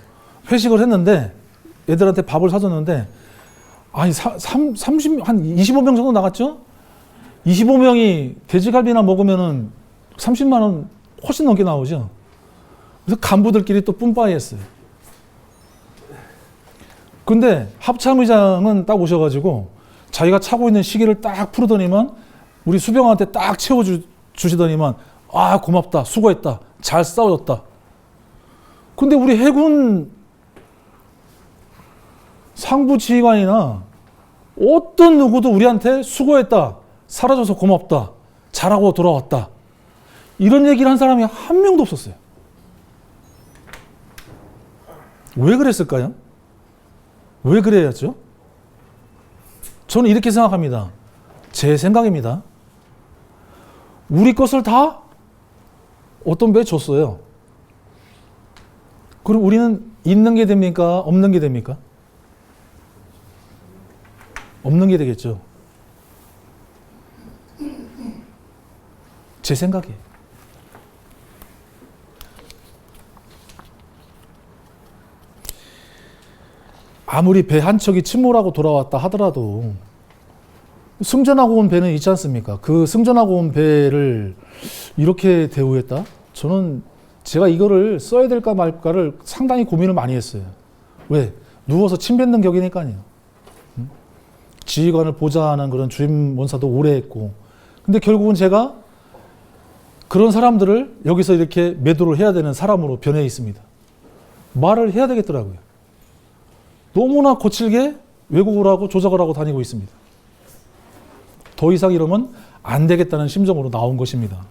회식을 했는데 애들한테 밥을 사줬는데 아니 한 25명 정도 나갔죠? 25명이 돼지갈비나 먹으면은 30만 원 훨씬 넘게 나오죠. 그래서 간부들끼리 또 뿜빠이 했어요. 근데 합참의장은 딱 오셔가지고 자기가 차고 있는 시계를 딱 풀더니만 우리 수병한테 딱 채워주시더니만 아 고맙다 수고했다 잘 싸워줬다. 근데 우리 해군 상부 지휘관이나 어떤 누구도 우리한테 수고했다 사라져서 고맙다 잘하고 돌아왔다 이런 얘기를 한 사람이 한 명도 없었어요. 왜 그랬을까요? 왜 그래야죠? 저는 이렇게 생각합니다. 제 생각입니다. 우리 것을 다 어떤 배에 줬어요. 그럼 우리는 있는 게 됩니까? 없는 게 됩니까? 없는 게 되겠죠. 제 생각이에요. 아무리 배 한 척이 침몰하고 돌아왔다 하더라도 승전하고 온 배는 있지 않습니까? 그 승전하고 온 배를 이렇게 대우했다? 저는 제가 이거를 써야 될까 말까를 상당히 고민을 많이 했어요. 왜? 누워서 침 뱉는 격이니까요. 지휘관을 보좌하는 그런 주임 원사도 오래 했고 근데 결국은 제가 그런 사람들을 여기서 이렇게 매도를 해야 되는 사람으로 변해 있습니다. 말을 해야 되겠더라고요. 너무나 거칠게 왜곡을 하고 조작을 하고 다니고 있습니다. 더 이상 이러면 안 되겠다는 심정으로 나온 것입니다.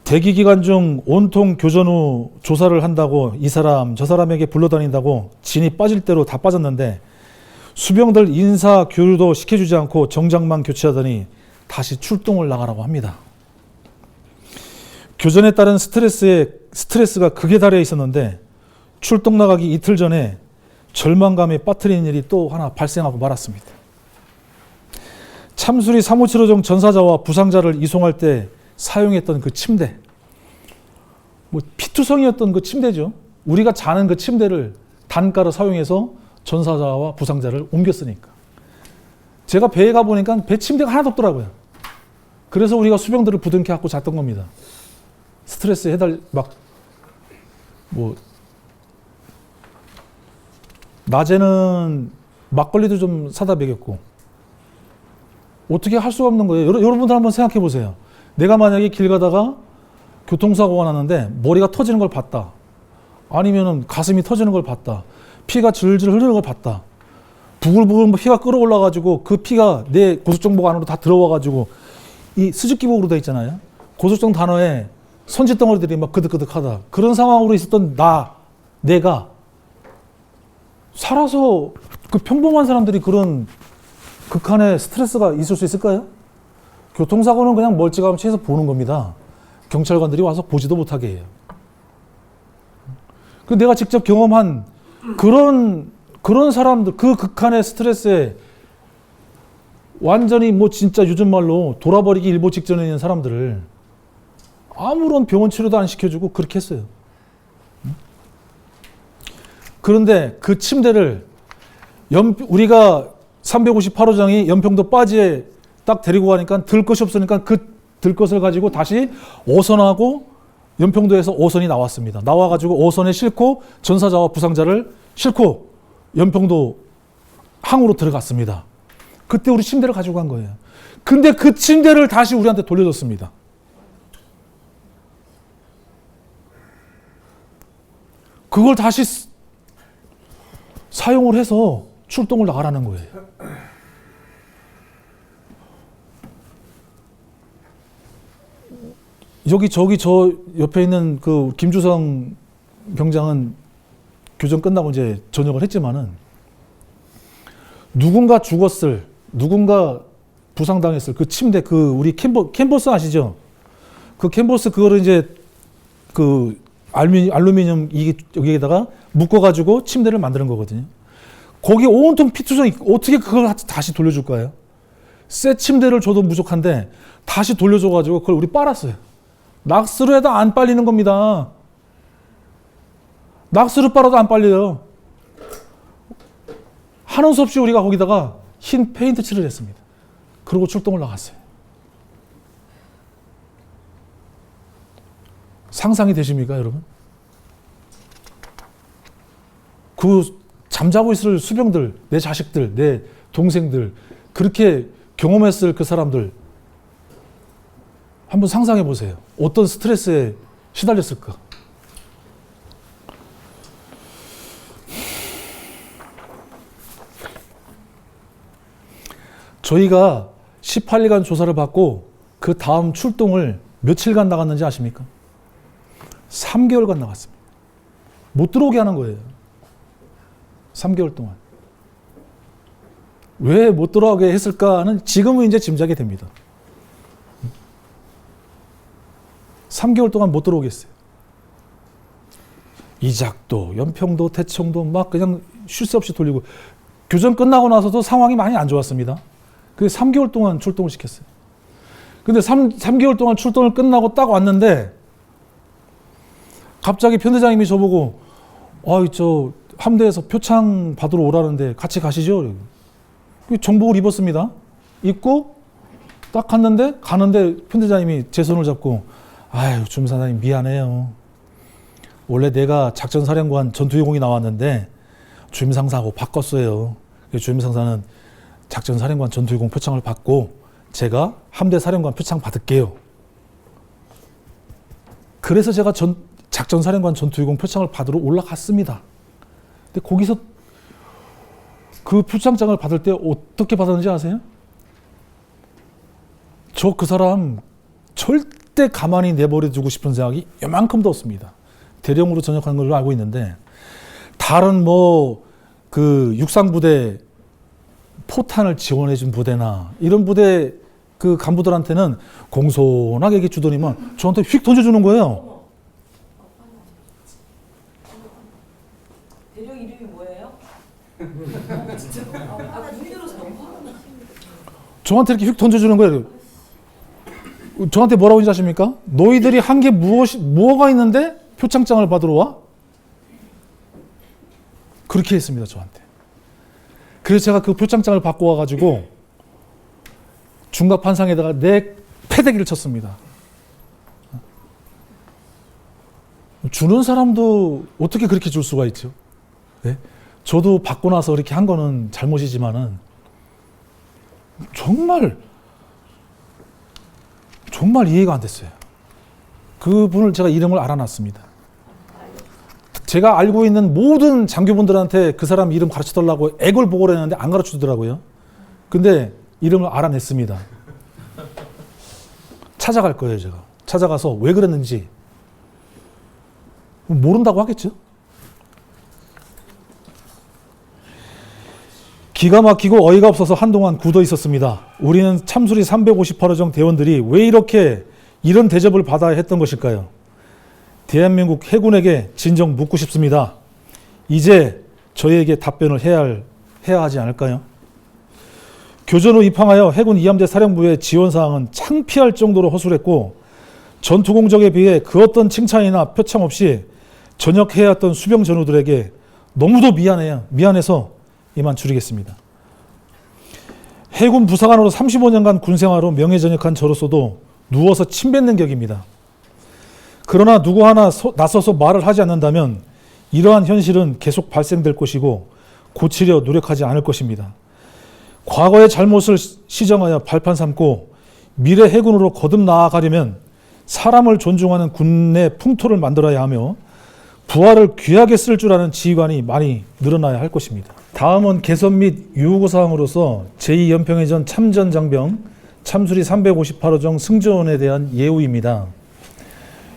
대기 기간 중 온통 교전 후 조사를 한다고 이 사람 저 사람에게 불러다닌다고 진이 빠질 대로 다 빠졌는데 수병들 인사 교류도 시켜주지 않고 정장만 교체하더니 다시 출동을 나가라고 합니다. 교전에 따른 스트레스가 극에 달해 있었는데 출동 나가기 이틀 전에 절망감에 빠뜨리는 일이 또 하나 발생하고 말았습니다. 참수리 357호정 전사자와 부상자를 이송할 때 사용했던 그 침대, 뭐 피투성이었던 그 침대죠. 우리가 자는 그 침대를 단가로 사용해서 전사자와 부상자를 옮겼으니까. 제가 배에 가보니까 배 침대가 하나도 없더라고요. 그래서 우리가 수병들을 부둥켜 안고 잤던 겁니다. 스트레스 낮에는 막걸리도 좀 사다 먹였고 어떻게 할 수가 없는 거예요. 여러분들 한번 생각해 보세요. 내가 만약에 길 가다가 교통사고가 났는데 머리가 터지는 걸 봤다. 아니면은 가슴이 터지는 걸 봤다. 피가 질질 흐르는 걸 봤다. 부글부글 피가 끓어올라가지고 그 피가 내 고소정복 안으로 다 들어와가지고 이 수직기복으로 되어 있잖아요. 고소정 단어에 선짓덩어리들이 막 그득그득하다. 그런 상황으로 있었던 내가 살아서 그 평범한 사람들이 그런 극한의 스트레스가 있을 수 있을까요? 교통사고는 그냥 멀찌감치 해서 보는 겁니다. 경찰관들이 와서 보지도 못하게 해요. 그 내가 직접 경험한 그런 사람들, 그 극한의 스트레스에 완전히 뭐 진짜 요즘 말로 돌아버리기 일보 직전에 있는 사람들을 아무런 병원 치료도 안 시켜주고 그렇게 했어요. 그런데 그 침대를 우리가 358호장이 연평도 빠지에 딱 데리고 가니까 들 것이 없으니까 그 들 것을 가지고 다시 어선하고 연평도에서 어선이 나왔습니다. 나와가지고 어선에 싣고 전사자와 부상자를 싣고 연평도 항으로 들어갔습니다. 그때 우리 침대를 가지고 간 거예요. 근데 그 침대를 다시 우리한테 돌려줬습니다. 그걸 다시 사용을 해서 출동을 나가라는 거예요. 저기 저 옆에 있는 그 김주성 병장은 교전 끝나고 이제 전역을 했지만은 누군가 죽었을, 누군가 부상당했을 그 침대, 그 우리 캔버스 아시죠? 그 캔버스 그거를 이제 그 알루미늄 여기에다가 묶어가지고 침대를 만드는 거거든요. 거기 온통 피투성이 어떻게 그걸 다시 돌려줄 거예요? 새 침대를 줘도 부족한데 다시 돌려줘가지고 그걸 우리 빨았어요. 낙스로 해도 안 빨리는 겁니다. 낙스로 빨아도 안 빨려요. 하는 수 없이 우리가 거기다가 흰 페인트 칠을 했습니다. 그리고 출동을 나갔어요. 상상이 되십니까, 여러분? 그 잠자고 있을 수병들, 내 자식들, 내 동생들, 그렇게 경험했을 그 사람들 한번 상상해 보세요. 어떤 스트레스에 시달렸을까? 저희가 18일간 조사를 받고 그 다음 출동을 며칠간 나갔는지 아십니까? 3개월간 나갔습니다. 못 들어오게 하는 거예요. 3개월 동안. 왜 못 들어오게 했을까는 지금은 이제 짐작이 됩니다. 3개월 동안 못 들어오게 했어요. 이작도, 연평도, 대청도 막 그냥 쉴 새 없이 돌리고, 교전 끝나고 나서도 상황이 많이 안 좋았습니다. 그래서 3개월 동안 출동을 시켰어요. 근데 3개월 동안 출동을 끝나고 딱 왔는데 갑자기 편대장님이 저보고 저 함대에서 표창 받으러 오라는데 같이 가시죠. 정복을 입었습니다. 입고 딱 갔는데 가는데 편대장님이 제 손을 잡고 아유 주임사단님 미안해요. 원래 내가 작전사령관 전투유공이 나왔는데 주임상사하고 바꿨어요. 주임상사는 작전사령관 전투유공 표창을 받고 제가 함대사령관 표창 받을게요. 그래서 제가 작전사령관 전투유공 표창을 받으러 올라갔습니다. 근데 거기서 그 표창장을 받을 때 어떻게 받았는지 아세요? 저 그 사람 절대 가만히 내버려 두고 싶은 생각이 요만큼도 없습니다. 대령으로 전역하는 걸로 알고 있는데 다른 그 육상부대 포탄을 지원해준 부대나 이런 부대 그 간부들한테는 공손하게 얘기 주더니만 저한테 휙 던져주는 거예요.
대령 이름이 뭐예요? 진짜? 나 힘들어서 너무 화가 나.
저한테 이렇게 휙 던져주는 거예요. 저한테 뭐라고 하는지 아십니까? 너희들이 한 게 뭐가 있는데 표창장을 받으러 와? 그렇게 했습니다, 저한테. 그래서 제가 그 표창장을 받고 와가지고 중갑판상에다가 내 패대기를 쳤습니다. 주는 사람도 어떻게 그렇게 줄 수가 있죠? 네? 저도 받고 나서 그렇게 한 거는 잘못이지만은 정말 이해가 안 됐어요. 그분을 제가 이름을 알아놨습니다. 제가 알고 있는 모든 장교분들한테 그 사람 이름 가르쳐달라고 애걸복걸 했는데 안 가르쳐주더라고요. 근데 이름을 알아냈습니다. 찾아갈 거예요, 제가. 찾아가서 왜 그랬는지. 모른다고 하겠죠? 기가 막히고 어이가 없어서 한동안 굳어 있었습니다. 우리는 참수리 358호정 대원들이 왜 이런 대접을 받아야 했던 것일까요? 대한민국 해군에게 진정 묻고 싶습니다. 이제 저희에게 답변을 해야 하지 않을까요? 교전 후 입항하여 해군 2함대 사령부의 지원사항은 창피할 정도로 허술했고 전투 공적에 비해 그 어떤 칭찬이나 표창 없이 전역해야 했던 수병 전우들에게 너무도 미안해서 이만 줄이겠습니다. 해군 부사관으로 35년간 군생활로 명예전역한 저로서도 누워서 침 뱉는 격입니다. 그러나 누구 하나 나서서 말을 하지 않는다면 이러한 현실은 계속 발생될 것이고 고치려 노력하지 않을 것입니다. 과거의 잘못을 시정하여 발판 삼고 미래 해군으로 거듭 나아가려면 사람을 존중하는 군내 풍토를 만들어야 하며 부하를 귀하게 쓸 줄 아는 지휘관이 많이 늘어나야 할 것입니다. 다음은 개선 및 유구사항으로서 제2연평해전 참전장병 참수리 358호정 승조원에 대한 예우입니다.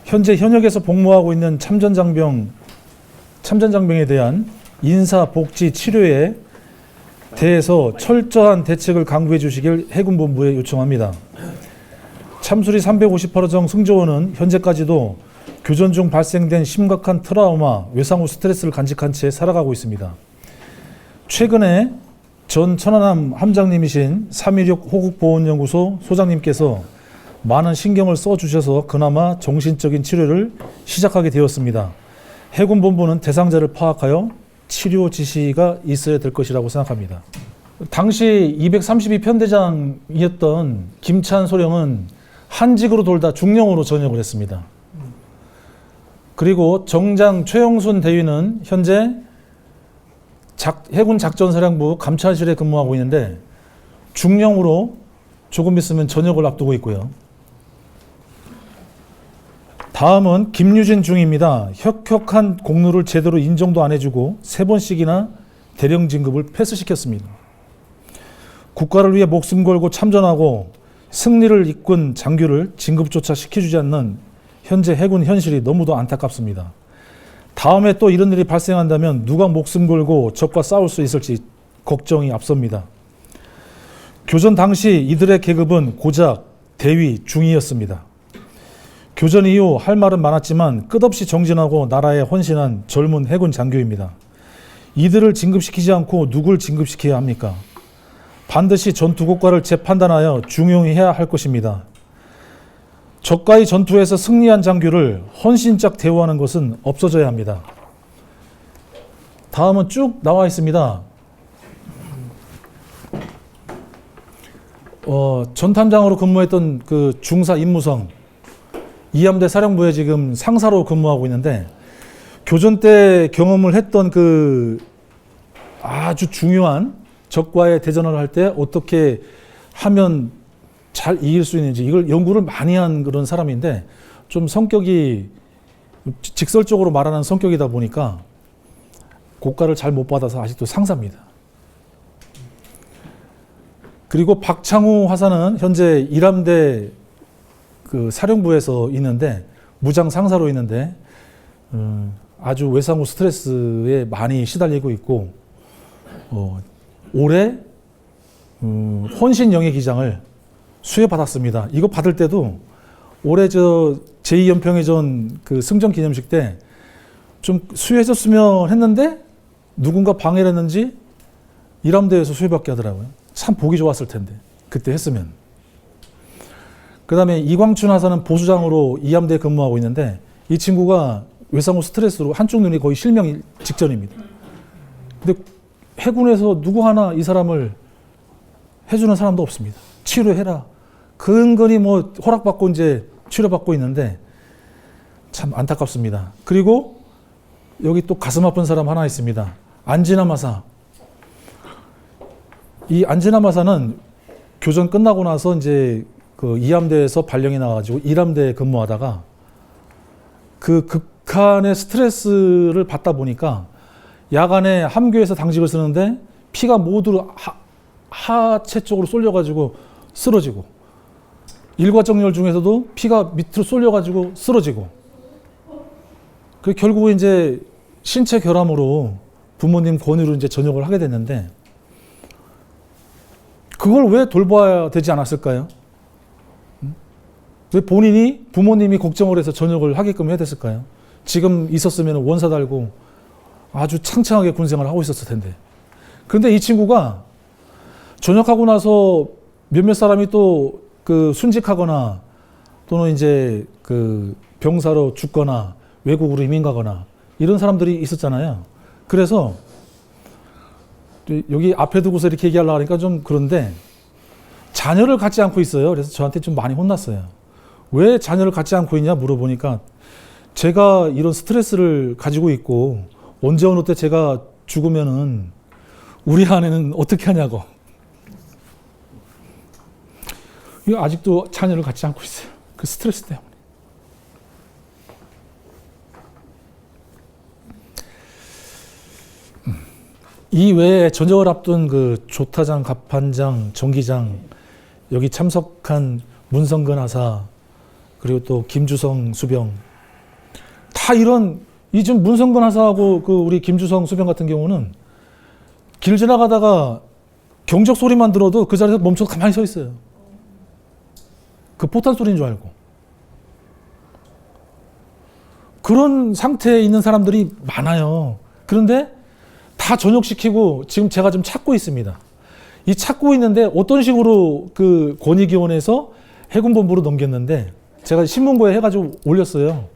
현재 현역에서 복무하고 있는 참전장병에 대한 인사, 복지, 치료에 대해서 철저한 대책을 강구해 주시길 해군본부에 요청합니다. 참수리 358호정 승조원은 현재까지도 교전 중 발생된 심각한 트라우마, 외상 후 스트레스를 간직한 채 살아가고 있습니다. 최근에 전 천안함 함장님이신 316 호국보훈연구소 소장님께서 많은 신경을 써주셔서 그나마 정신적인 치료를 시작하게 되었습니다. 해군본부는 대상자를 파악하여 치료 지시가 있어야 될 것이라고 생각합니다. 당시 232편대장이었던 김찬 소령은 한직으로 돌다 중령으로 전역을 했습니다. 그리고 정장 최영순 대위는 현재 해군 작전사령부 감찰실에 근무하고 있는데 중령으로 조금 있으면 전역을 앞두고 있고요. 다음은 김유진 중입니다. 혁혁한 공로를 제대로 인정도 안 해주고 3번씩이나 대령 진급을 패스시켰습니다. 국가를 위해 목숨 걸고 참전하고 승리를 이끈 장교를 진급조차 시켜주지 않는 현재 해군 현실이 너무도 안타깝습니다. 다음에 또 이런 일이 발생한다면 누가 목숨 걸고 적과 싸울 수 있을지 걱정이 앞섭니다. 교전 당시 이들의 계급은 고작 대위, 중위였습니다. 교전 이후 할 말은 많았지만 끝없이 정진하고 나라에 헌신한 젊은 해군 장교입니다. 이들을 진급시키지 않고 누굴 진급시켜야 합니까? 반드시 전투국가를 재판단하여 중용해야 할 것입니다. 적과의 전투에서 승리한 장교를 헌신짝 대우하는 것은 없어져야 합니다. 다음은 쭉 나와 있습니다. 전탐장으로 근무했던 그 중사 임무성 이함대 사령부에 지금 상사로 근무하고 있는데 교전 때 경험을 했던 그 아주 중요한 적과의 대전을 할 때 어떻게 하면 잘 이길 수 있는지 이걸 연구를 많이 한 그런 사람인데 좀 성격이 직설적으로 말하는 성격이다 보니까 고가를 잘 못 받아서 아직도 상사입니다. 그리고 박창우 화사는 현재 일함대 그 사령부에서 있는데 무장 상사로 있는데 아주 외상 후 스트레스에 많이 시달리고 있고 올해 헌신 영예 기장을 수여받았습니다. 이거 받을 때도 올해 저 제2연평해전 그 승전 기념식 때 좀 수여해줬으면 했는데 누군가 방해를 했는지 일함대에서 수여받게 하더라고요. 참 보기 좋았을 텐데 그때 했으면. 그 다음에 이광춘 하사는 보수장으로 이함대에 근무하고 있는데 이 친구가 외상 후 스트레스로 한쪽 눈이 거의 실명 직전입니다. 근데 해군에서 누구 하나 이 사람을 해주는 사람도 없습니다. 치료해라. 근근히 뭐 허락받고 이제 치료받고 있는데 참 안타깝습니다. 그리고 여기 또 가슴 아픈 사람 하나 있습니다. 안진남 하사. 이 안진남 하사는 교전 끝나고 나서 이제 그 이함대에서 발령이 나가지고 일함대에 근무하다가 그 극한의 스트레스를 받다 보니까 야간에 함교에서 당직을 쓰는데 피가 모두 하체 쪽으로 쏠려가지고 쓰러지고 일과정열 중에서도 피가 밑으로 쏠려가지고 쓰러지고 그 결국 이제 신체 결함으로 부모님 권유로 이제 전역을 하게 됐는데 그걸 왜 돌봐야 되지 않았을까요? 왜 본인이 부모님이 걱정을 해서 전역을 하게끔 해야 됐을까요? 지금 있었으면 원사 달고 아주 창창하게 군생활을 하고 있었을 텐데. 그런데 이 친구가 전역하고 나서 몇몇 사람이 또 그 순직하거나 또는 이제 그 병사로 죽거나 외국으로 이민 가거나 이런 사람들이 있었잖아요. 그래서 여기 앞에 두고서 이렇게 얘기하려고 하니까 좀 그런데 자녀를 갖지 않고 있어요. 그래서 저한테 좀 많이 혼났어요. 왜 자녀를 갖지 않고 있냐 물어보니까 제가 이런 스트레스를 가지고 있고 언제 어느 때 제가 죽으면은 우리 아내는 어떻게 하냐고. 이거 아직도 자녀를 갖지 않고 있어요. 그 스트레스 때문에. 이 외에 전역을 앞둔 그 조타장, 갑판장, 정기장 여기 참석한 문성근 하사 그리고 또 김주성 수병 다 이런 이 지금 문성근 하사하고 그 우리 김주성 수병 같은 경우는 길 지나가다가 경적 소리만 들어도 그 자리에서 멈춰서 가만히 서 있어요. 그 포탄 소리인 줄 알고. 그런 상태에 있는 사람들이 많아요. 그런데 다 전역시키고 지금 제가 좀 찾고 있습니다. 이 찾고 있는데 어떤 식으로 그 권익위원회에서 해군본부로 넘겼는데 제가 신문고에 해가지고 올렸어요.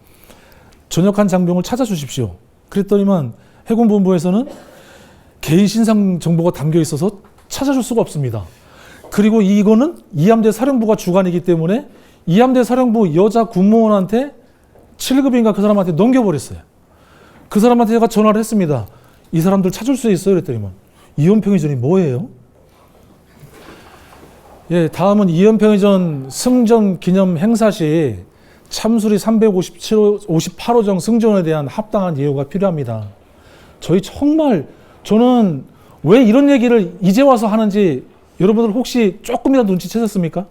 전역한 장병을 찾아주십시오. 그랬더니만 해군본부에서는 개인 신상 정보가 담겨 있어서 찾아줄 수가 없습니다. 그리고 이거는 이함대 사령부가 주관이기 때문에 이함대 사령부 여자 군무원한테 7급인가 그 사람한테 넘겨버렸어요. 그 사람한테 제가 전화를 했습니다. 이 사람들 찾을 수 있어요? 그랬더니만 이연평의전이 뭐예요? 예, 다음은 이연평의전 승전 기념 행사 시 참수리 358호정 승전에 대한 합당한 예우가 필요합니다. 저는 왜 이런 얘기를 이제 와서 하는지 여러분들 혹시 조금이라도 눈치채셨습니까?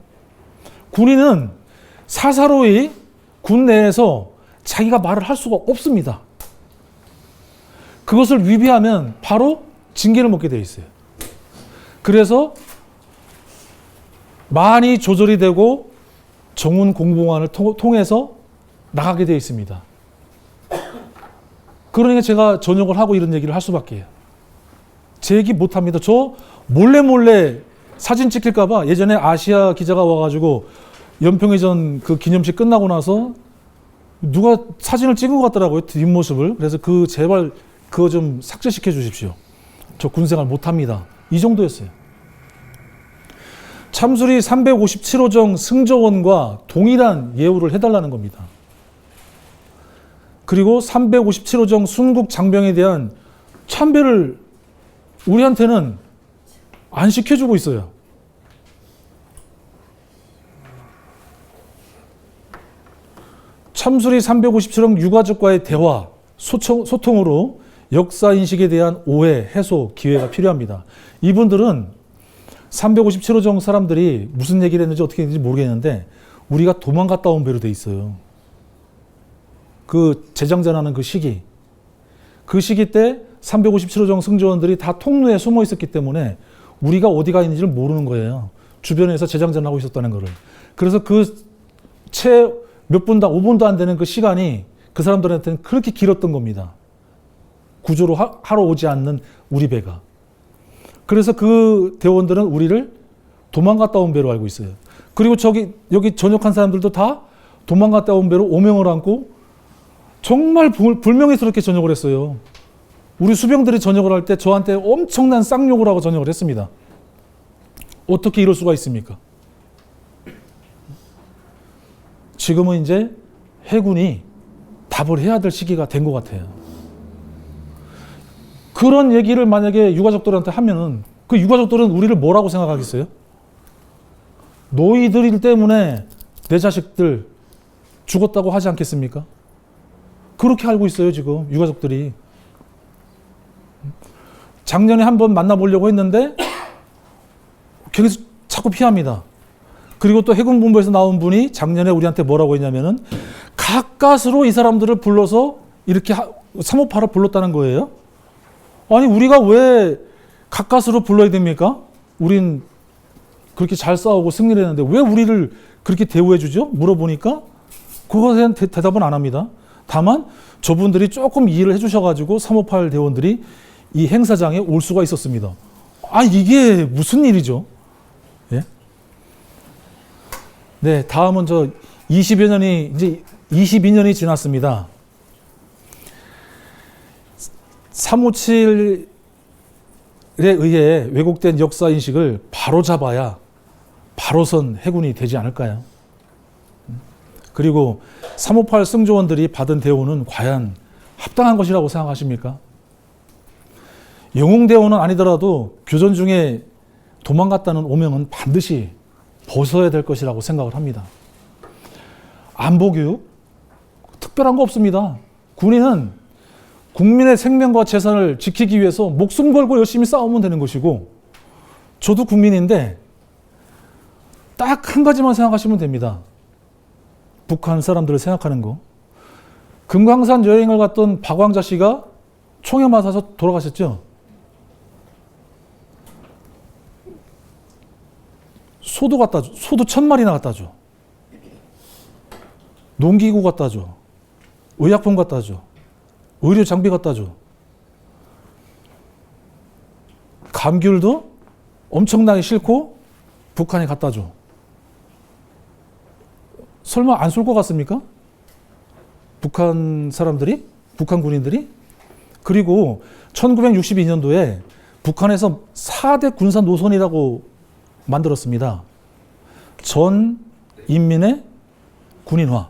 군인은 사사로이 군 내에서 자기가 말을 할 수가 없습니다. 그것을 위배하면 바로 징계를 먹게 돼 있어요. 그래서 많이 조절이 되고 정훈 공보관을 통해서 나가게 되어 있습니다. 그러니까 제가 전역을 하고 이런 얘기를 할 수밖에 해요. 제 얘기 못합니다. 저 몰래 사진 찍힐까봐 예전에 아시아 기자가 와가지고 연평해전 그 기념식 끝나고 나서 누가 사진을 찍은 것 같더라고요. 뒷모습을. 그래서 제발 그거 좀 삭제시켜 주십시오. 저 군생활 못합니다. 이 정도였어요. 참수리 357호정 승조원과 동일한 예우를 해달라는 겁니다. 그리고 357호정 순국 장병에 대한 참배를 우리한테는 안 시켜주고 있어요. 참수리 357호정 유가족과의 대화, 소통으로 역사인식에 대한 오해, 해소, 기회가 필요합니다. 이분들은 357호정 사람들이 무슨 얘기를 했는지 어떻게 했는지 모르겠는데 우리가 도망갔다 온 배로 돼 있어요. 그 재장전하는 그 시기 때 357호정 승조원들이 다 통로에 숨어 있었기 때문에 우리가 어디가 있는지를 모르는 거예요. 주변에서 재장전하고 있었다는 거를. 그래서 그 채 몇 분도 5분도 안 되는 그 시간이 그 사람들한테는 그렇게 길었던 겁니다. 구조로 하러 오지 않는 우리 배가. 그래서 그 대원들은 우리를 도망갔다 온 배로 알고 있어요. 그리고 여기 전역한 사람들도 다 도망갔다 온 배로 오명을 안고 정말 불명예스럽게 전역을 했어요. 우리 수병들이 전역을 할 때 저한테 엄청난 쌍욕을 하고 전역을 했습니다. 어떻게 이럴 수가 있습니까? 지금은 이제 해군이 답을 해야 될 시기가 된 것 같아요. 그런 얘기를 만약에 유가족들한테 하면은 그 유가족들은 우리를 뭐라고 생각하겠어요? 너희들 때문에 내 자식들 죽었다고 하지 않겠습니까? 그렇게 알고 있어요, 지금 유가족들이. 작년에 한번 만나보려고 했는데 계속 자꾸 피합니다. 그리고 또 해군본부에서 나온 분이 작년에 우리한테 뭐라고 했냐면은 가까스로 이 사람들을 불러서 이렇게 358을 불렀다는 거예요. 아니 우리가 왜 가까스로 불러야 됩니까? 우린 그렇게 잘 싸우고 승리를 했는데 왜 우리를 그렇게 대우해 주죠? 물어보니까 그거에 대한 대답은 안 합니다. 다만 저분들이 조금 이해를 해주셔가지고 358 대원들이 이 행사장에 올 수가 있었습니다. 아 이게 무슨 일이죠? 예? 네, 다음은 22년이 지났습니다. 357에 의해 왜곡된 역사인식을 바로잡아야 바로선 해군이 되지 않을까요? 그리고 358 승조원들이 받은 대우는 과연 합당한 것이라고 생각하십니까? 영웅대우는 아니더라도 교전 중에 도망갔다는 오명은 반드시 벗어야 될 것이라고 생각을 합니다. 안보교육? 특별한 거 없습니다. 군인은 국민의 생명과 재산을 지키기 위해서 목숨 걸고 열심히 싸우면 되는 것이고 저도 국민인데 딱 한 가지만 생각하시면 됩니다. 북한 사람들을 생각하는 거. 금강산 여행을 갔던 박왕자 씨가 총에 맞아서 돌아가셨죠. 소도 갖다 줘. 소도 1000마리나 갖다 줘. 농기구 갖다 줘. 의약품 갖다 줘. 의료 장비 갖다 줘. 감귤도 엄청나게 싣고 북한에 갖다 줘. 설마 안 쏠 것 같습니까? 북한 사람들이? 북한 군인들이? 그리고 1962년도에 북한에서 4대 군사 노선이라고 만들었습니다. 전 인민의 군인화,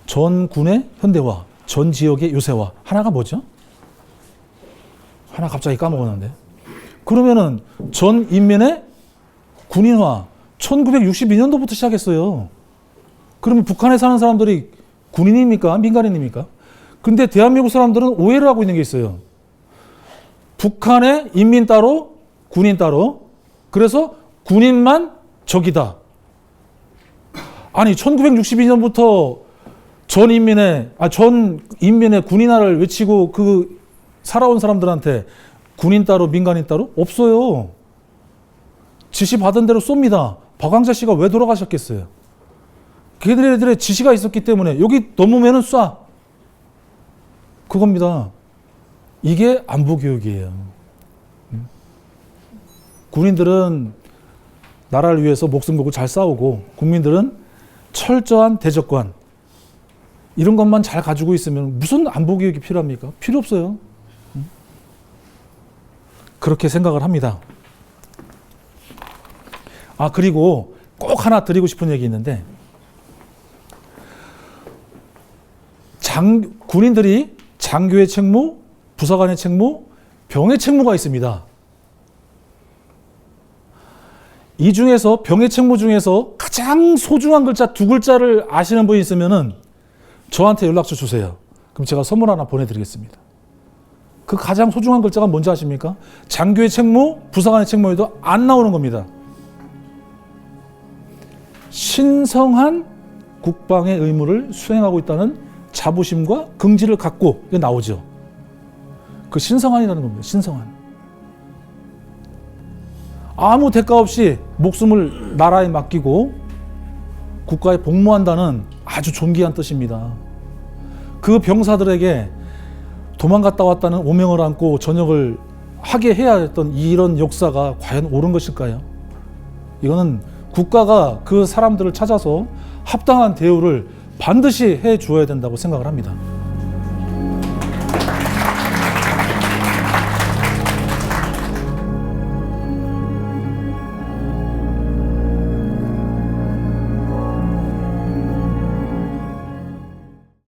전 군의 현대화, 전 지역의 요새화. 하나가 뭐죠? 하나 갑자기 까먹었는데. 그러면은 전 인민의 군인화 1962년도부터 시작했어요. 그러면 북한에 사는 사람들이 군인입니까? 민간인입니까? 근데 대한민국 사람들은 오해를 하고 있는 게 있어요. 북한의 인민 따로, 군인 따로. 그래서 군인만 적이다. 아니 1962년부터 전 인민의 군인화를 외치고 그 살아온 사람들한테 군인 따로 민간인 따로 없어요. 지시 받은 대로 쏩니다. 박광자 씨가 왜 돌아가셨겠어요? 걔네들의 지시가 있었기 때문에 여기 넘으면은 쏴. 그겁니다. 이게 안보 교육이에요. 군인들은 나라를 위해서 목숨 걸고 잘 싸우고 국민들은 철저한 대적관 이런 것만 잘 가지고 있으면 무슨 안보 교육이 필요합니까? 필요 없어요. 그렇게 생각을 합니다. 아, 그리고 꼭 하나 드리고 싶은 얘기 있는데 군인들이 장교의 책무, 부사관의 책무, 병의 책무가 있습니다. 이 중에서 병의 책무 중에서 가장 소중한 글자 2글자를 아시는 분이 있으면은 저한테 연락처 주세요. 그럼 제가 선물 하나 보내드리겠습니다. 그 가장 소중한 글자가 뭔지 아십니까? 장교의 책무, 부사관의 책무에도 안 나오는 겁니다. 신성한 국방의 의무를 수행하고 있다는 자부심과 긍지를 갖고 이게 나오죠. 그 신성한이라는 겁니다. 신성한. 아무 대가 없이 목숨을 나라에 맡기고 국가에 복무한다는 아주 존귀한 뜻입니다. 그 병사들에게 도망갔다 왔다는 오명을 안고 전역을 하게 해야 했던 이런 역사가 과연 옳은 것일까요? 이거는 국가가 그 사람들을 찾아서 합당한 대우를 반드시 해 주어야 된다고 생각을 합니다.